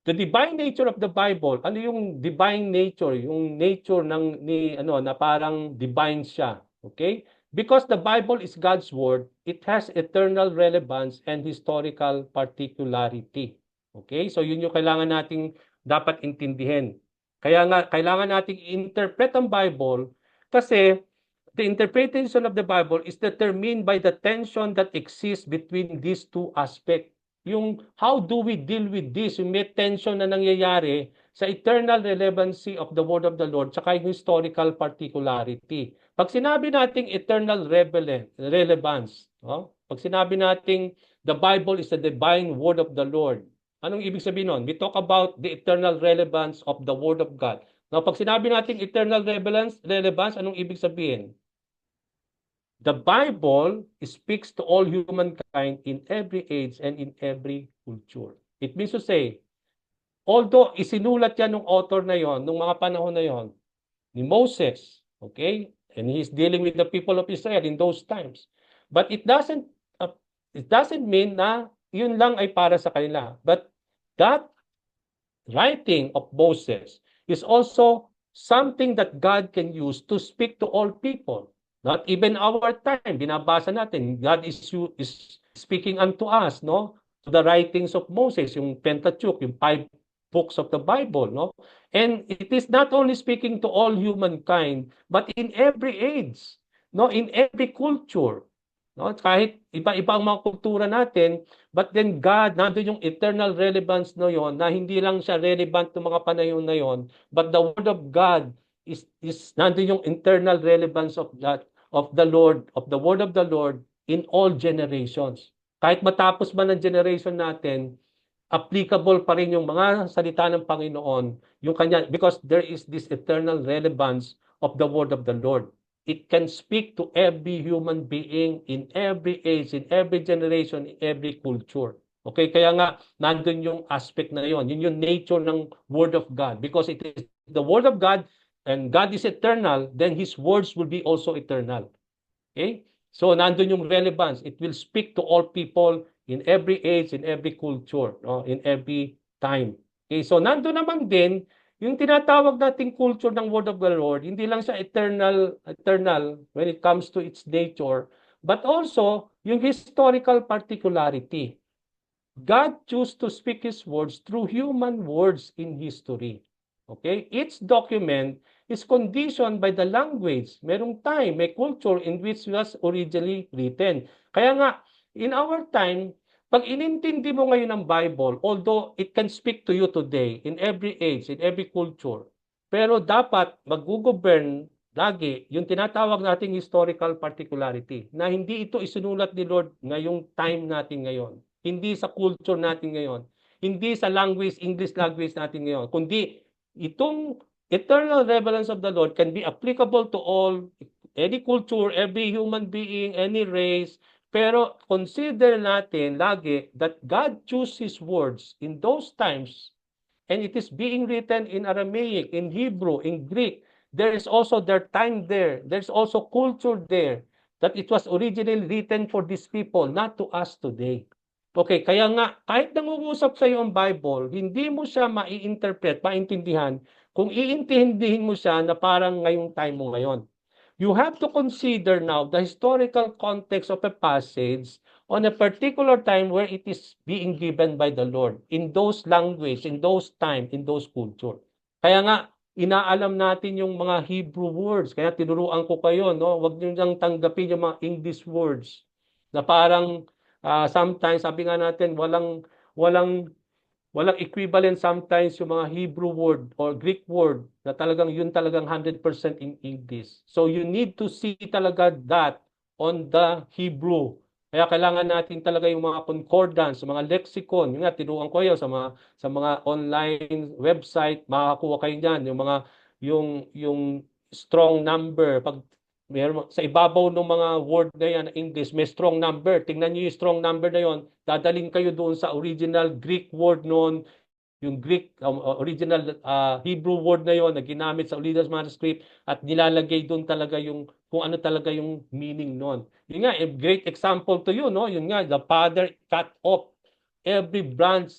The divine nature of the Bible, ano yung divine nature? Yung nature na parang divine siya. Okay? Because the Bible is God's word, it has eternal relevance and historical particularity. Okay? So yun yung kailangan nating dapat intindihin. Kaya nga, kailangan nating interpret ang Bible kasi the interpretation of the Bible is determined by the tension that exists between these two aspects. Yung how do we deal with this, yung may tension na nangyayari sa eternal relevancy of the word of the Lord tsaka yung historical particularity. Pag sinabi nating eternal relevance, no? Pag sinabi nating the Bible is the divine word of the Lord, anong ibig sabihin nun? We talk about the eternal relevance of the word of God. Now, pag sinabi nating eternal relevance, anong ibig sabihin? The Bible speaks to all humankind in every age and in every culture. It means to say, although isinulat yan ng author na yon, nung mga panahon na yon, ni Moses, okay? And he's dealing with the people of Israel in those times. But it doesn't mean na yun lang ay para sa kanila. But that writing of Moses is also something that God can use to speak to all people. Not even our time, binabasa natin, God is speaking unto us, no? To the writings of Moses, yung Pentateuch, yung 5 books of the Bible, no? And it is not only speaking to all humankind, but in every age, no? In every culture, no? Kahit iba-iba ang mga kultura natin, but then God, nandun yung eternal relevance na yon, na hindi lang siya relevant ng mga panahon na yon, but the Word of God is nandun yung internal relevance of that, of the Lord, of the word of the Lord in all generations. Kahit matapos man ang generation natin, applicable pa rin yung mga salita ng Panginoon, yung kanya, because there is this eternal relevance of the word of the Lord. It can speak to every human being in every age, in every generation, in every culture. Okay, kaya nga, nandun yung aspect na yon. Yun yung nature ng word of God. Because it is the word of God, and God is eternal, then His words will be also eternal. Okay? So, nandun yung relevance. It will speak to all people in every age, in every culture, no? In every time. Okay? So, nandun naman din, yung tinatawag nating culture ng Word of the Lord, hindi lang siya eternal when it comes to its nature, but also yung historical particularity. God chose to speak His words through human words in history. Okay? Each document is conditioned by the language. Merong time, may culture in which it was originally written. Kaya nga, in our time, pag inintindi mo ngayon ang Bible, although it can speak to you today, in every age, in every culture, Pero dapat mag-govern lagi yung tinatawag nating historical particularity na hindi ito isinulat ni Lord ngayong time natin ngayon. Hindi sa culture natin ngayon. Hindi sa language, English language natin ngayon. Kundi itong eternal relevance of the Lord can be applicable to all, any culture, every human being, any race. Pero consider natin lagi that God chose His words in those times, and it is being written in Aramaic, in Hebrew, in Greek. There is also their time there. There's also culture there that it was originally written for these people, not to us today. Okay, kaya nga, kahit nangungusap sa iyo ang Bible, hindi mo siya mai-interpret, maintindihan, kung iintindihin mo siya na parang ngayong time mo ngayon. You have to consider now the historical context of a passage on a particular time where it is being given by the Lord in those language, in those time, in those culture. Kaya nga, inaalam natin yung mga Hebrew words. Kaya tinuruan ko kayo, no? Huwag niyo nang tanggapin yung mga English words na parang sometimes, sabi nga natin, walang equivalent sometimes yung mga Hebrew word or Greek word na yun talagang 100% in English. So you need to see talaga that on the Hebrew. Kaya kailangan natin talaga yung mga concordance, mga lexicon. Yung nga, tinuruan ko yun sa mga online website, makakakuha kayo dyan. Yung strong number. Pag sa ibabaw ng mga word na yan, English, may strong number. Tingnan niyo yung strong number na yon. Dadalhin kayo doon sa original Greek word noon, yung Greek original Hebrew word na yon na ginamit sa original manuscript at nilalagay doon talaga yung kung ano talaga yung meaning noon. Yun nga, a great example to you, no? Yun nga, the father cut off every branch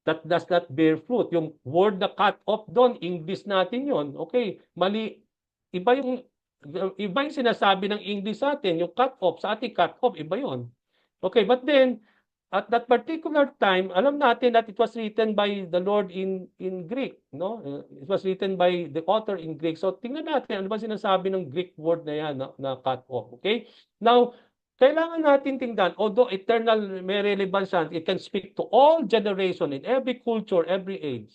that does not bear fruit. Yung word na cut off doon, English natin yon. Okay, mali. Iba yung sinasabi ng English sa atin, yung cut off, sa ating cut off, iba yon. Okay, but then, at that particular time, alam natin that it was written by the Lord in Greek, no? It was written by the author in Greek. So tingnan natin ano ba sinasabi ng Greek word na yan na cut off, okay? Now, kailangan natin tingnan, although eternal may relevance, it can speak to all generation in every culture, every age,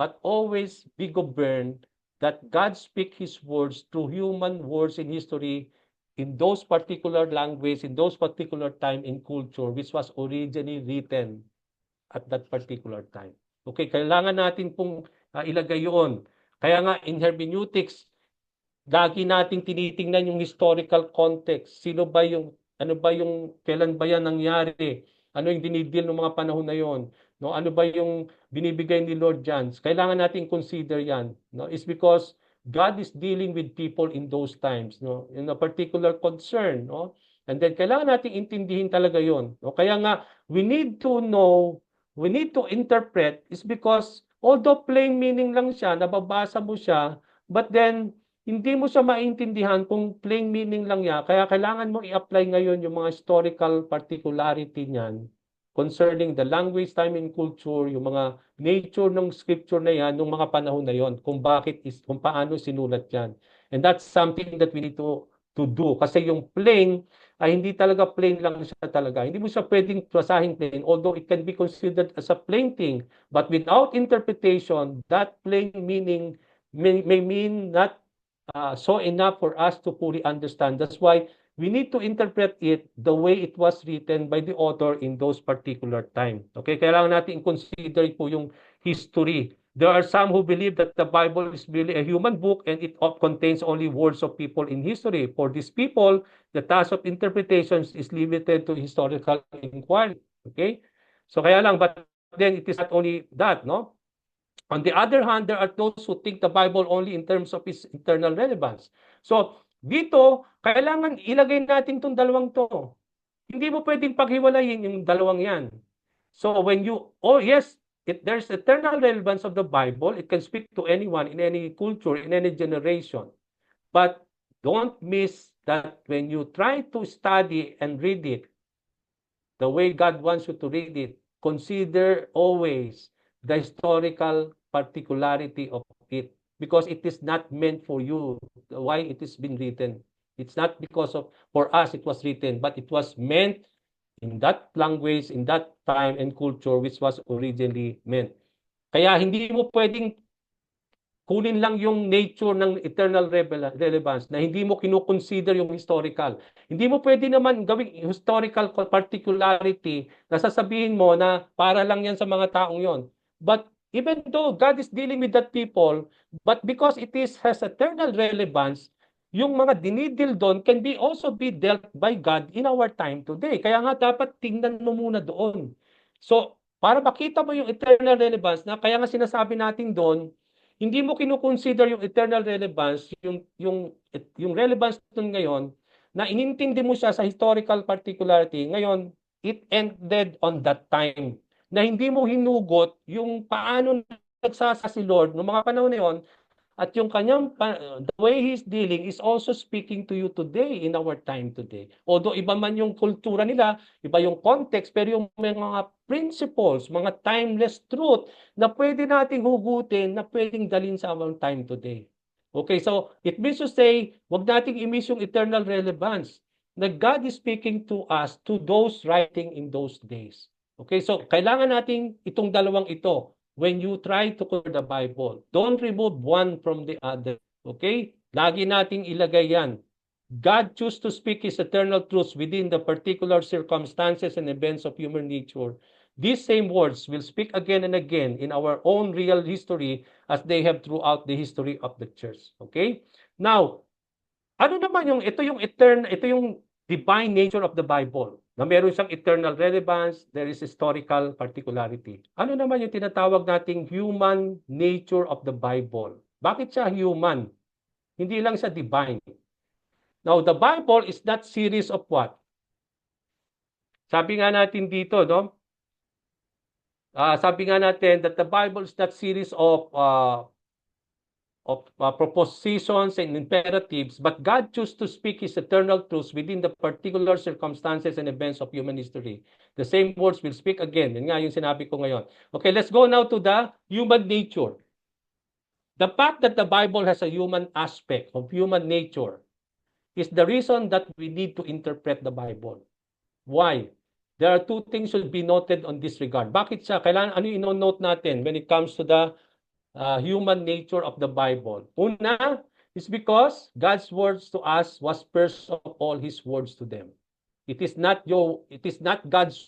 but always be governed that God speak His words through human words in history in those particular language, in those particular time in culture, which was originally written at that particular time. Okay, kailangan natin pong ilagay yun. Kaya nga, in hermeneutics, lagi nating tinitingnan yung historical context. Kailan ba yan nangyari? Ano yung dinidil ng mga panahon na yon? No, ano ba yung binibigay ni Lord John? Kailangan nating consider yan. No, it's because God is dealing with people in those times, no, in a particular concern, no? And then kailangan nating intindihin talaga 'yon. No? Kaya nga we need to know, we need to interpret is because although plain meaning lang siya, nababasa mo siya, but then hindi mo siya maintindihan kung plain meaning lang niya. Kaya kailangan mo i-apply ngayon yung mga historical particularity niyan concerning the language, time, and culture, yung mga nature ng scripture na yan, ng mga panahon na yon, kung paano sinulat yan. And that's something that we need to do. Kasi yung plain, ay hindi talaga plain lang siya talaga. Hindi mo siya pwedeng basahin plain, although it can be considered as a plain thing. But without interpretation, that plain meaning may mean not so enough for us to fully understand. That's why we need to interpret it the way it was written by the author in those particular time. Okay, kailangan natin consider po yung history. There are some who believe that the Bible is really a human book and it contains only words of people in history. For these people, the task of interpretations is limited to historical inquiry. Okay? So kaya lang, but then it is not only that, no? On the other hand, there are those who think the Bible only in terms of its eternal relevance. So, dito, kailangan ilagay natin itong dalawang to. Hindi mo pwedeng paghiwalayin yung dalawang yan. So, yes, there's eternal relevance of the Bible. It can speak to anyone in any culture, in any generation. But don't miss that when you try to study and read it, the way God wants you to read it, consider always the historical particularity of it, because it is not meant for you why it has been written. It's not because of for us it was written, but it was meant in that language, in that time and culture which was originally meant. Kaya hindi mo pwedeng kunin lang yung nature ng eternal relevance na hindi mo kinukonsider yung historical. Hindi mo pwede naman gawing historical particularity na sasabihin mo na para lang yan sa mga taong yon. But even though God is dealing with that people, but because has eternal relevance, yung mga dinidil doon can also be dealt by God in our time today. Kaya nga dapat tingnan mo muna doon. So, para makita mo yung eternal relevance na kaya nga sinasabi natin doon, hindi mo kinukonsider yung eternal relevance, yung relevance nun ngayon, na inintindi mo siya sa historical particularity. Ngayon, it ended on that time. Na hindi mo hinugot yung paano nagsasa si Lord noong mga panahon na yun, at yung kanyang, the way He's dealing is also speaking to you today, in our time today. Although iba man yung kultura nila, iba yung context, pero yung mga principles, mga timeless truth na pwede nating hugutin, na pwedeng dalhin sa our time today. Okay, so it means to say, wag nating i-miss yung eternal relevance na God is speaking to us, to those writing in those days. Okay, so kailangan nating itong dalawang ito when you try to read the Bible. Don't remove one from the other. Okay? Lagi nating ilagay yan. God choose to speak His eternal truths within the particular circumstances and events of human nature. These same words will speak again and again in our own real history as they have throughout the history of the church. Okay? Now, ano naman ito yung divine nature of the Bible, na meron siyang eternal relevance, there is historical particularity. Ano naman yung tinatawag nating human nature of the Bible? Bakit siya human? Hindi lang siya divine. Now, the Bible is that series of what? Sabi nga natin dito, no? Sabi nga natin that the Bible is that series of propositions and imperatives, but God chose to speak His eternal truths within the particular circumstances and events of human history. The same words will speak again. Yan nga yung sinabi ko ngayon. Okay, let's go now to the human nature. The fact that the Bible has a human aspect of human nature is the reason that we need to interpret the Bible. Why? There are two things should be noted on this regard. Bakit siya? Kailangan ano yung ino-note natin when it comes to the human nature of the Bible? Una is because God's words to us was first of all His words to them. It is not God's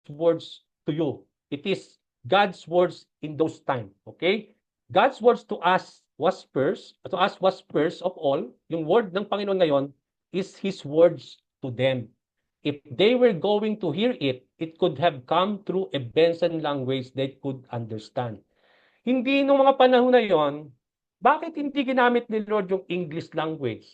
words to you. It is God's words in those times. Okay? God's words to us was first of all. Yung word ng Panginoon ngayon is His words to them. If they were going to hear it, it could have come through a Benson language they could understand. Hindi nung mga panahon na yon, bakit hindi ginamit ni Lord yung English language?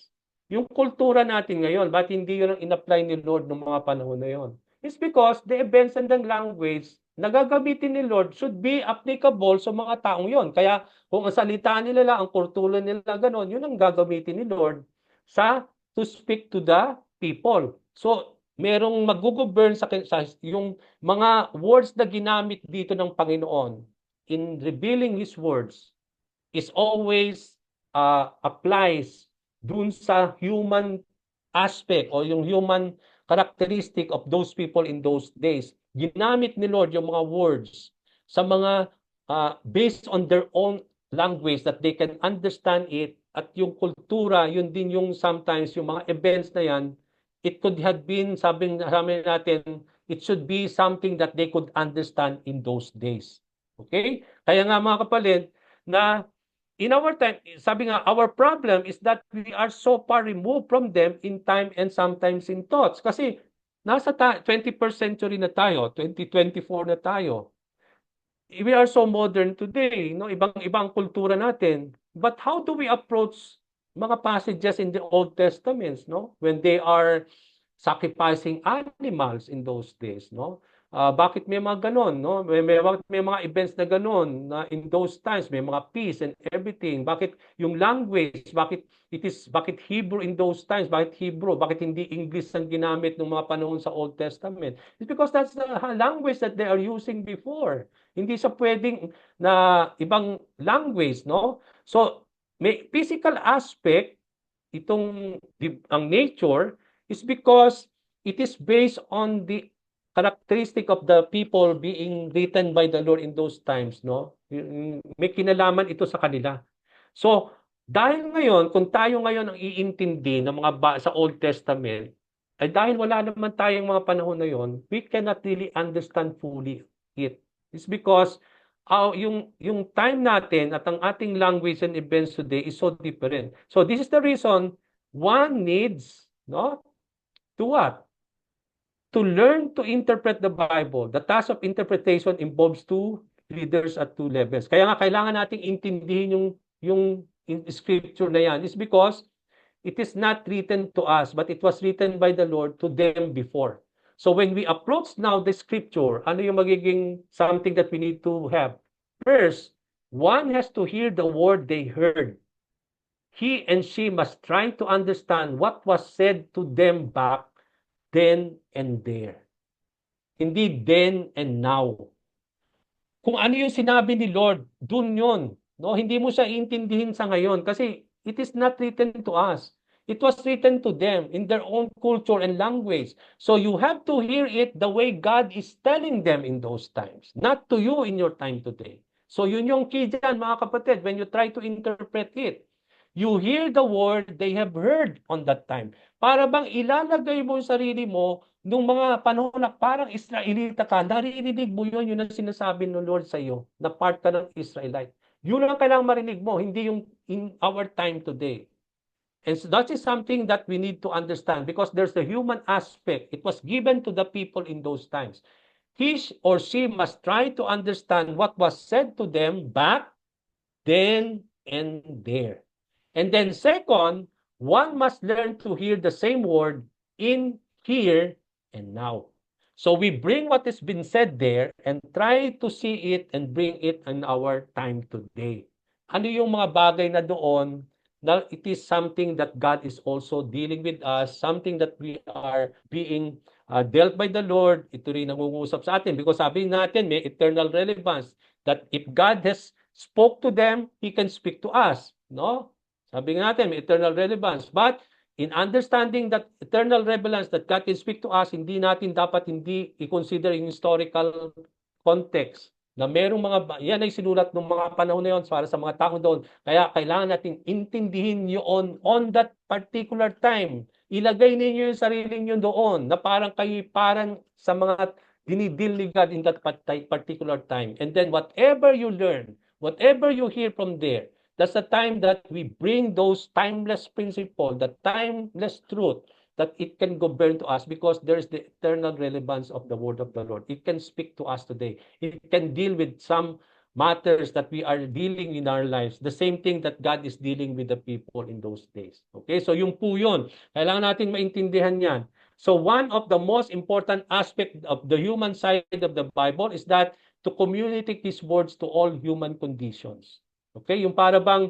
Yung kultura natin ngayon, bakit hindi yun ang in-apply ni Lord nung mga panahon na yon? It's because the Benson language na gagamitin ni Lord should be applicable sa mga taong yon. Kaya kung ang salita nila lang, ang kultura nila ganon, yun ang gagamitin ni Lord to speak to the people. So, merong mag-govern sa yung mga words na ginamit dito ng Panginoon in revealing His words is always applies dun sa human aspect o yung human characteristic of those people in those days. Ginamit ni Lord yung mga words sa mga based on their own language that they can understand it, at yung kultura, yun din yung sometimes yung mga events na yan, it could have been, sabi natin, it should be something that they could understand in those days. Okay? Kaya nga mga kapatid, na in our time, sabi nga, our problem is that we are so far removed from them in time and sometimes in thoughts. Kasi nasa 21st century na tayo, 2024 na tayo. We are so modern today, no? Ibang kultura natin. But how do we approach mga passages in the Old Testaments, no? When they are sacrificing animals in those days, no? Bakit may mga ganon, no? May mga events na ganon na in those times, may mga peace and everything. Bakit yung language, bakit Hebrew in those times? Bakit Hebrew? Bakit hindi English ang ginamit ng mga panahon sa Old Testament? It's because that's the language that they are using before. Hindi siya pwedeng na ibang language, no? So, may physical aspect ang nature is because it is based on the characteristic of the people being written by the Lord in those times, no? May kinalaman ito sa kanila. So, dahil ngayon, kung tayo ngayon ang iintindi ng sa Old Testament, ay dahil wala naman tayong mga panahon na yon, we cannot really understand fully it. It's because yung time natin at ang ating language and events today is so different. So this is the reason one needs, no, to what? To learn to interpret the Bible. The task of interpretation involves two readers at two levels. Kaya nga kailangan nating intindihin yung scripture na yan. It's because it is not written to us, but it was written by the Lord to them before. So when we approach now the scripture, ano yung magiging something that we need to have? First, one has to hear the word they heard. He and she must try to understand what was said to them back then and there. Hindi then and now. Kung ano yung sinabi ni Lord, dun yun. No? Hindi mo siya intindihin sa ngayon kasi it is not written to us. It was written to them in their own culture and language. So you have to hear it the way God is telling them in those times, not to you in your time today. So yun yung key dyan, mga kapatid, when you try to interpret it. You hear the word they have heard on that time. Para bang ilalagay mo yung sarili mo nung mga panahon na parang Israelita ka, naririnig mo yun ang sinasabi ng Lord sa iyo, na part ka ng Israelite. Yun ang kailangang marinig mo, hindi yung in our time today. And so that is something that we need to understand because there's a human aspect. It was given to the people in those times. He or she must try to understand what was said to them back then and there. And then second, one must learn to hear the same word in here and now. So we bring what has been said there and try to see it and bring it in our time today. Ano yung mga bagay na doon na it is something that God is also dealing with us, something that we are being dealt by the Lord. Ito rin nangungusap sa atin because sabi natin may eternal relevance that if God has spoke to them, He can speak to us. No? Sabi natin may eternal relevance. But in understanding that eternal relevance that God can speak to us, hindi natin dapat hindi i-consider yung historical context na merong yan ay sinulat ng mga panahon na yun para sa mga tao doon. Kaya kailangan natin intindihin yun on that particular time. Ilagay ninyo yung sarili nyo doon na parang kayo parang sa mga dinidil ni God in that particular time. And then whatever you learn, whatever you hear from there, that's the time that we bring those timeless principles, the timeless truth, that it can govern to us because there's the eternal relevance of the word of the Lord. It can speak to us today. It can deal with some matters that we are dealing in our lives. The same thing that God is dealing with the people in those days. Okay, so yung po yun. Kailangan natin maintindihan yan. So one of the most important aspect of the human side of the Bible is that to communicate these words to all human conditions. Okay, yung para bang,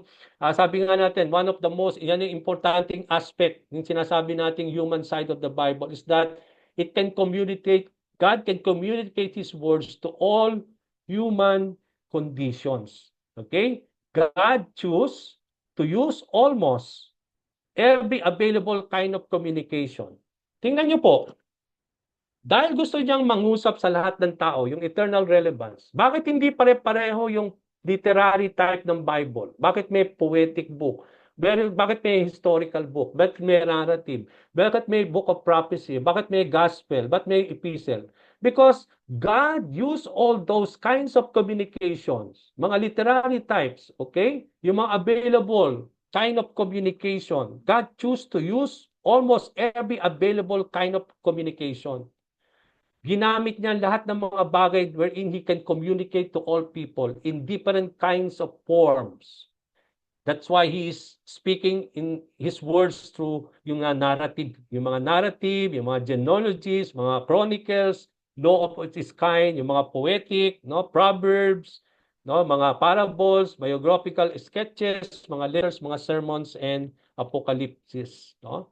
sabi nga natin, one of the most, yan yung importanteng aspect, yung sinasabi nating human side of the Bible is that it can communicate, God can communicate His words to all human conditions. Okay? God choose to use almost every available kind of communication. Tingnan nyo po, dahil gusto niyang mangusap sa lahat ng tao, yung eternal relevance, bakit hindi pare-pareho yung literary type ng Bible? Bakit may poetic book? Bakit may historical book? Bakit may narrative? Bakit may book of prophecy? Bakit may gospel? Bakit may epistle? Because God used all those kinds of communications, mga literary types, okay? Yung mga available kind of communication. God chose to use almost every available kind of communication. Ginamit niya lahat ng mga bagay wherein He can communicate to all people in different kinds of forms. That's why He is speaking in His words through yung narrative, yung mga genealogies, mga chronicles, law of its kind, yung mga poetic, no, proverbs, no, mga parables, biographical sketches, mga letters, mga sermons, and apocalypses, no?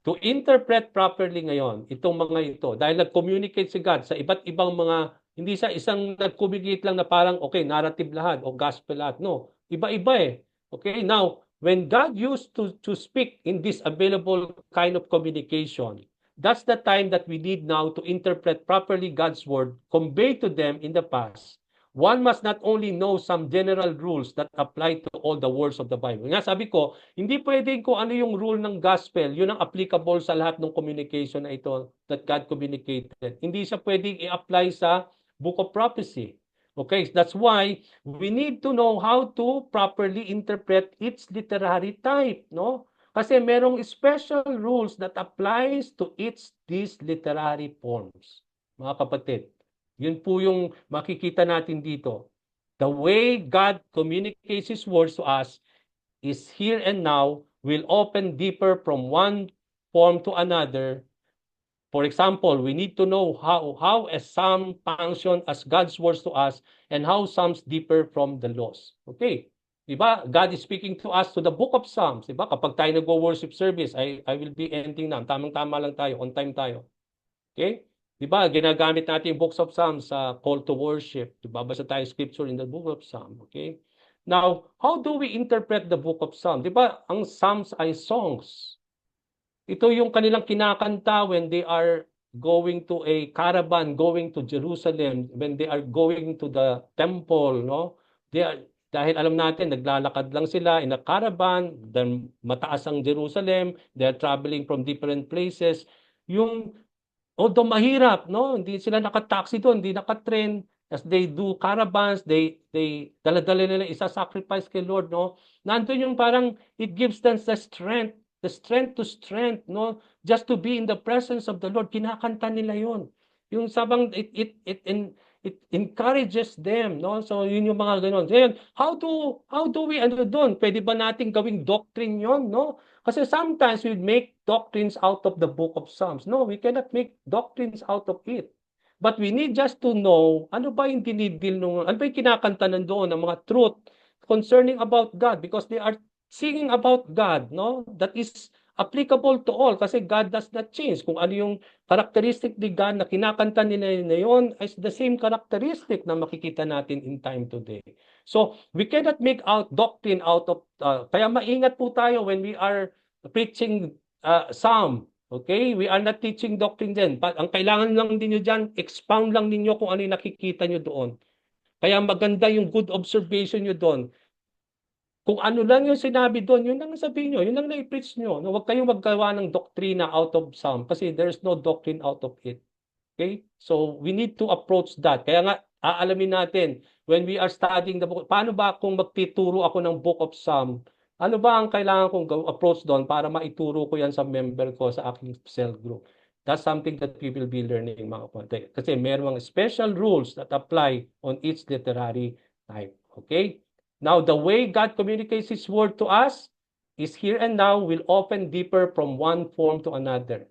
To interpret properly ngayon, itong mga ito, dahil nag-communicate si God sa iba't ibang mga, hindi sa isang nag-communicate lang na parang, okay, narrative lahat o gospel lahat. No, iba-iba eh. Okay, now, when God used to speak in this available kind of communication, that's the time that we need now to interpret properly God's word conveyed to them in the past. One must not only know some general rules that apply to all the words of the Bible. Nga sabi ko, hindi pwedeng kung ano yung rule ng gospel, yun ang applicable sa lahat ng communication na ito that God communicated. Hindi siya pwedeng i-apply sa book of prophecy. Okay, that's why we need to know how to properly interpret its literary type, no? Kasi merong special rules that applies to these literary forms. Mga kapatid, yun po yung makikita natin dito. The way God communicates His words to us is here and now, will open deeper from one form to another. For example, we need to know how a psalm function as God's words to us and how psalms differ from the laws. Okay. Diba? God is speaking to us to the book of Psalms. Diba? Kapag tayo nag-worship service, I will be ending na. Tamang-tama lang tayo. On time tayo. Okay? Diba? Ginagamit natin yung books of Psalms sa call to worship. Diba? Basta tayo scripture in the book of Psalms. Okay? Now, how do we interpret the book of Psalms? Diba? Ang Psalms ay songs. Ito yung kanilang kinakanta when they are going to a caravan, going to Jerusalem, when they are going to the temple, no? Dahil alam natin, naglalakad lang sila in a caravan, then mataas ang Jerusalem, they are traveling from different places. Although mahirap, no? Hindi sila nakataxi doon, hindi nakatren. As they do caravans, they dala-dala nila isa-sacrifice kay Lord, no? Nandun yung parang, it gives them the strength to strength, no? Just to be in the presence of the Lord. Kinakanta nila yun. Yung sabang, it encourages them, no? So, yun yung mga ganon. So, yun, how do we, doon? Pwede ba natin gawing doctrine yun, no? Kasi sometimes we make doctrines out of the book of Psalms. No, we cannot make doctrines out of it. But we need just to know, ano ba yung dinidil nung, ano ba yung kinakanta nandoon, ng mga truth concerning about God, because they are singing about God, no? That is applicable to all kasi God does not change. Kung ano yung characteristic ni God na kinakanta nila na yun is the same characteristic na makikita natin in time today. So, we cannot make out doctrine out of, kaya maingat po tayo when we are preaching Psalm. Okay? We are not teaching doctrine din. Ang kailangan lang ninyo dyan, expound lang ninyo kung ano yung nakikita nyo doon. Kaya maganda yung good observation nyo doon. Kung ano lang yung sinabi doon, yun lang sabihin nyo, yun lang na-preach nyo. Huwag kayong maggawa ng doktrina out of Psalm kasi there's no doctrine out of it. Okay? So, we need to approach that. Kaya nga, aalamin natin, when we are studying the book, paano ba kung magtituro ako ng book of Psalm? Ano ba ang kailangan kong approach doon para maituro ko yan sa member ko sa aking cell group? That's something that we will be learning, mga kapatid. Kasi merong special rules that apply on each literary type. Okay? Now, the way God communicates His word to us is here and now will often differ from one form to another.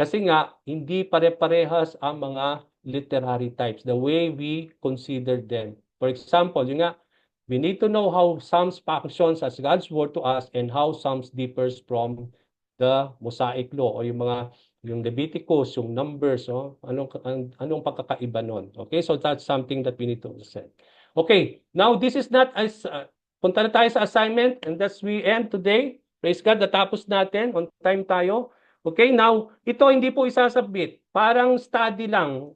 Kasi nga, hindi pare-parehas ang mga literary types, the way we consider them. For example, yun nga, we need to know how Psalms functions as God's word to us and how Psalms differs from the Mosaic law o yung Leviticus, yung Numbers, anong pagkakaiba nun. Okay, so that's something that we need to understand. Okay, now this is not as, punta na tayo sa assignment and that's we end today. Praise God, natapos natin, on time tayo. Okay, now, ito hindi po isasubmit. Parang study lang.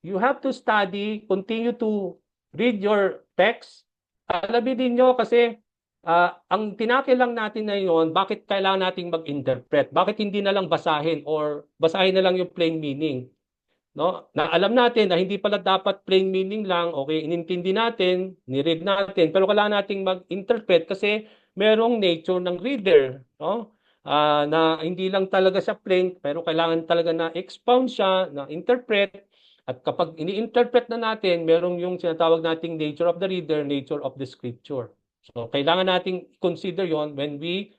You have to study, continue to read your text. Alamin niyo kasi ang tinakil lang natin na yun, bakit kailangan nating mag-interpret? Bakit hindi na lang basahin or basahin na lang yung plain meaning? No? Na alam natin na hindi pala dapat plain meaning lang, okay, inintindi natin, ni-read natin, pero kailangan nating mag-interpret kasi merong nature ng reader, no? Na hindi lang talaga siya plain, pero kailangan talaga na expound siya, na interpret, at kapag ini-interpret na natin, merong yung sinatawag nating nature of the reader, nature of the scripture. So, kailangan nating consider yon when we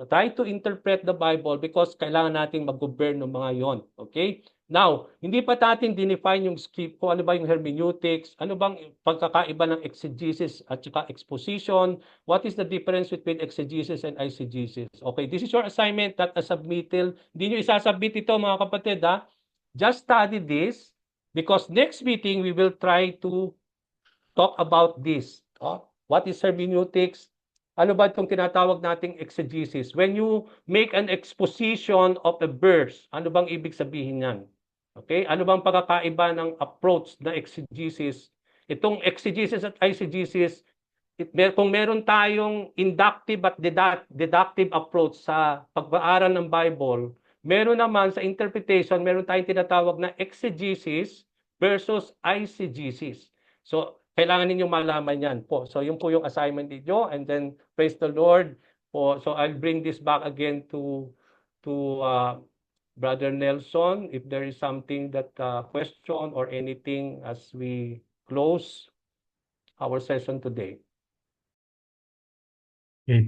try to interpret the Bible because kailangan nating mag-govern ng mga yon. Okay? Now, hindi pa natin dinefine yung script kung ano ba yung hermeneutics, ano bang pagkakaiba ng exegesis at saka exposition, what is the difference between exegesis and eisegesis. Okay, this is your assignment, not a submittal. Hindi nyo isasubmit ito mga kapatid, ha? Just study this because next meeting we will try to talk about this. What is hermeneutics? Ano ba itong tinatawag nating exegesis? When you make an exposition of a verse, ano bang ibig sabihin yan? Okay? Ano bang pagkakaiba ng approach na exegesis? Itong exegesis at eisegesis, kung meron tayong inductive at deductive approach sa pag-aaral ng Bible, meron naman sa interpretation, meron tayong tinatawag na exegesis versus eisegesis. So, kailangan ninyong malaman yan po. So, yun po yung assignment ninyo. And then, praise the Lord po. So, I'll bring this back again to Brother Nelson. If there is something that question or anything as we close our session today. Okay.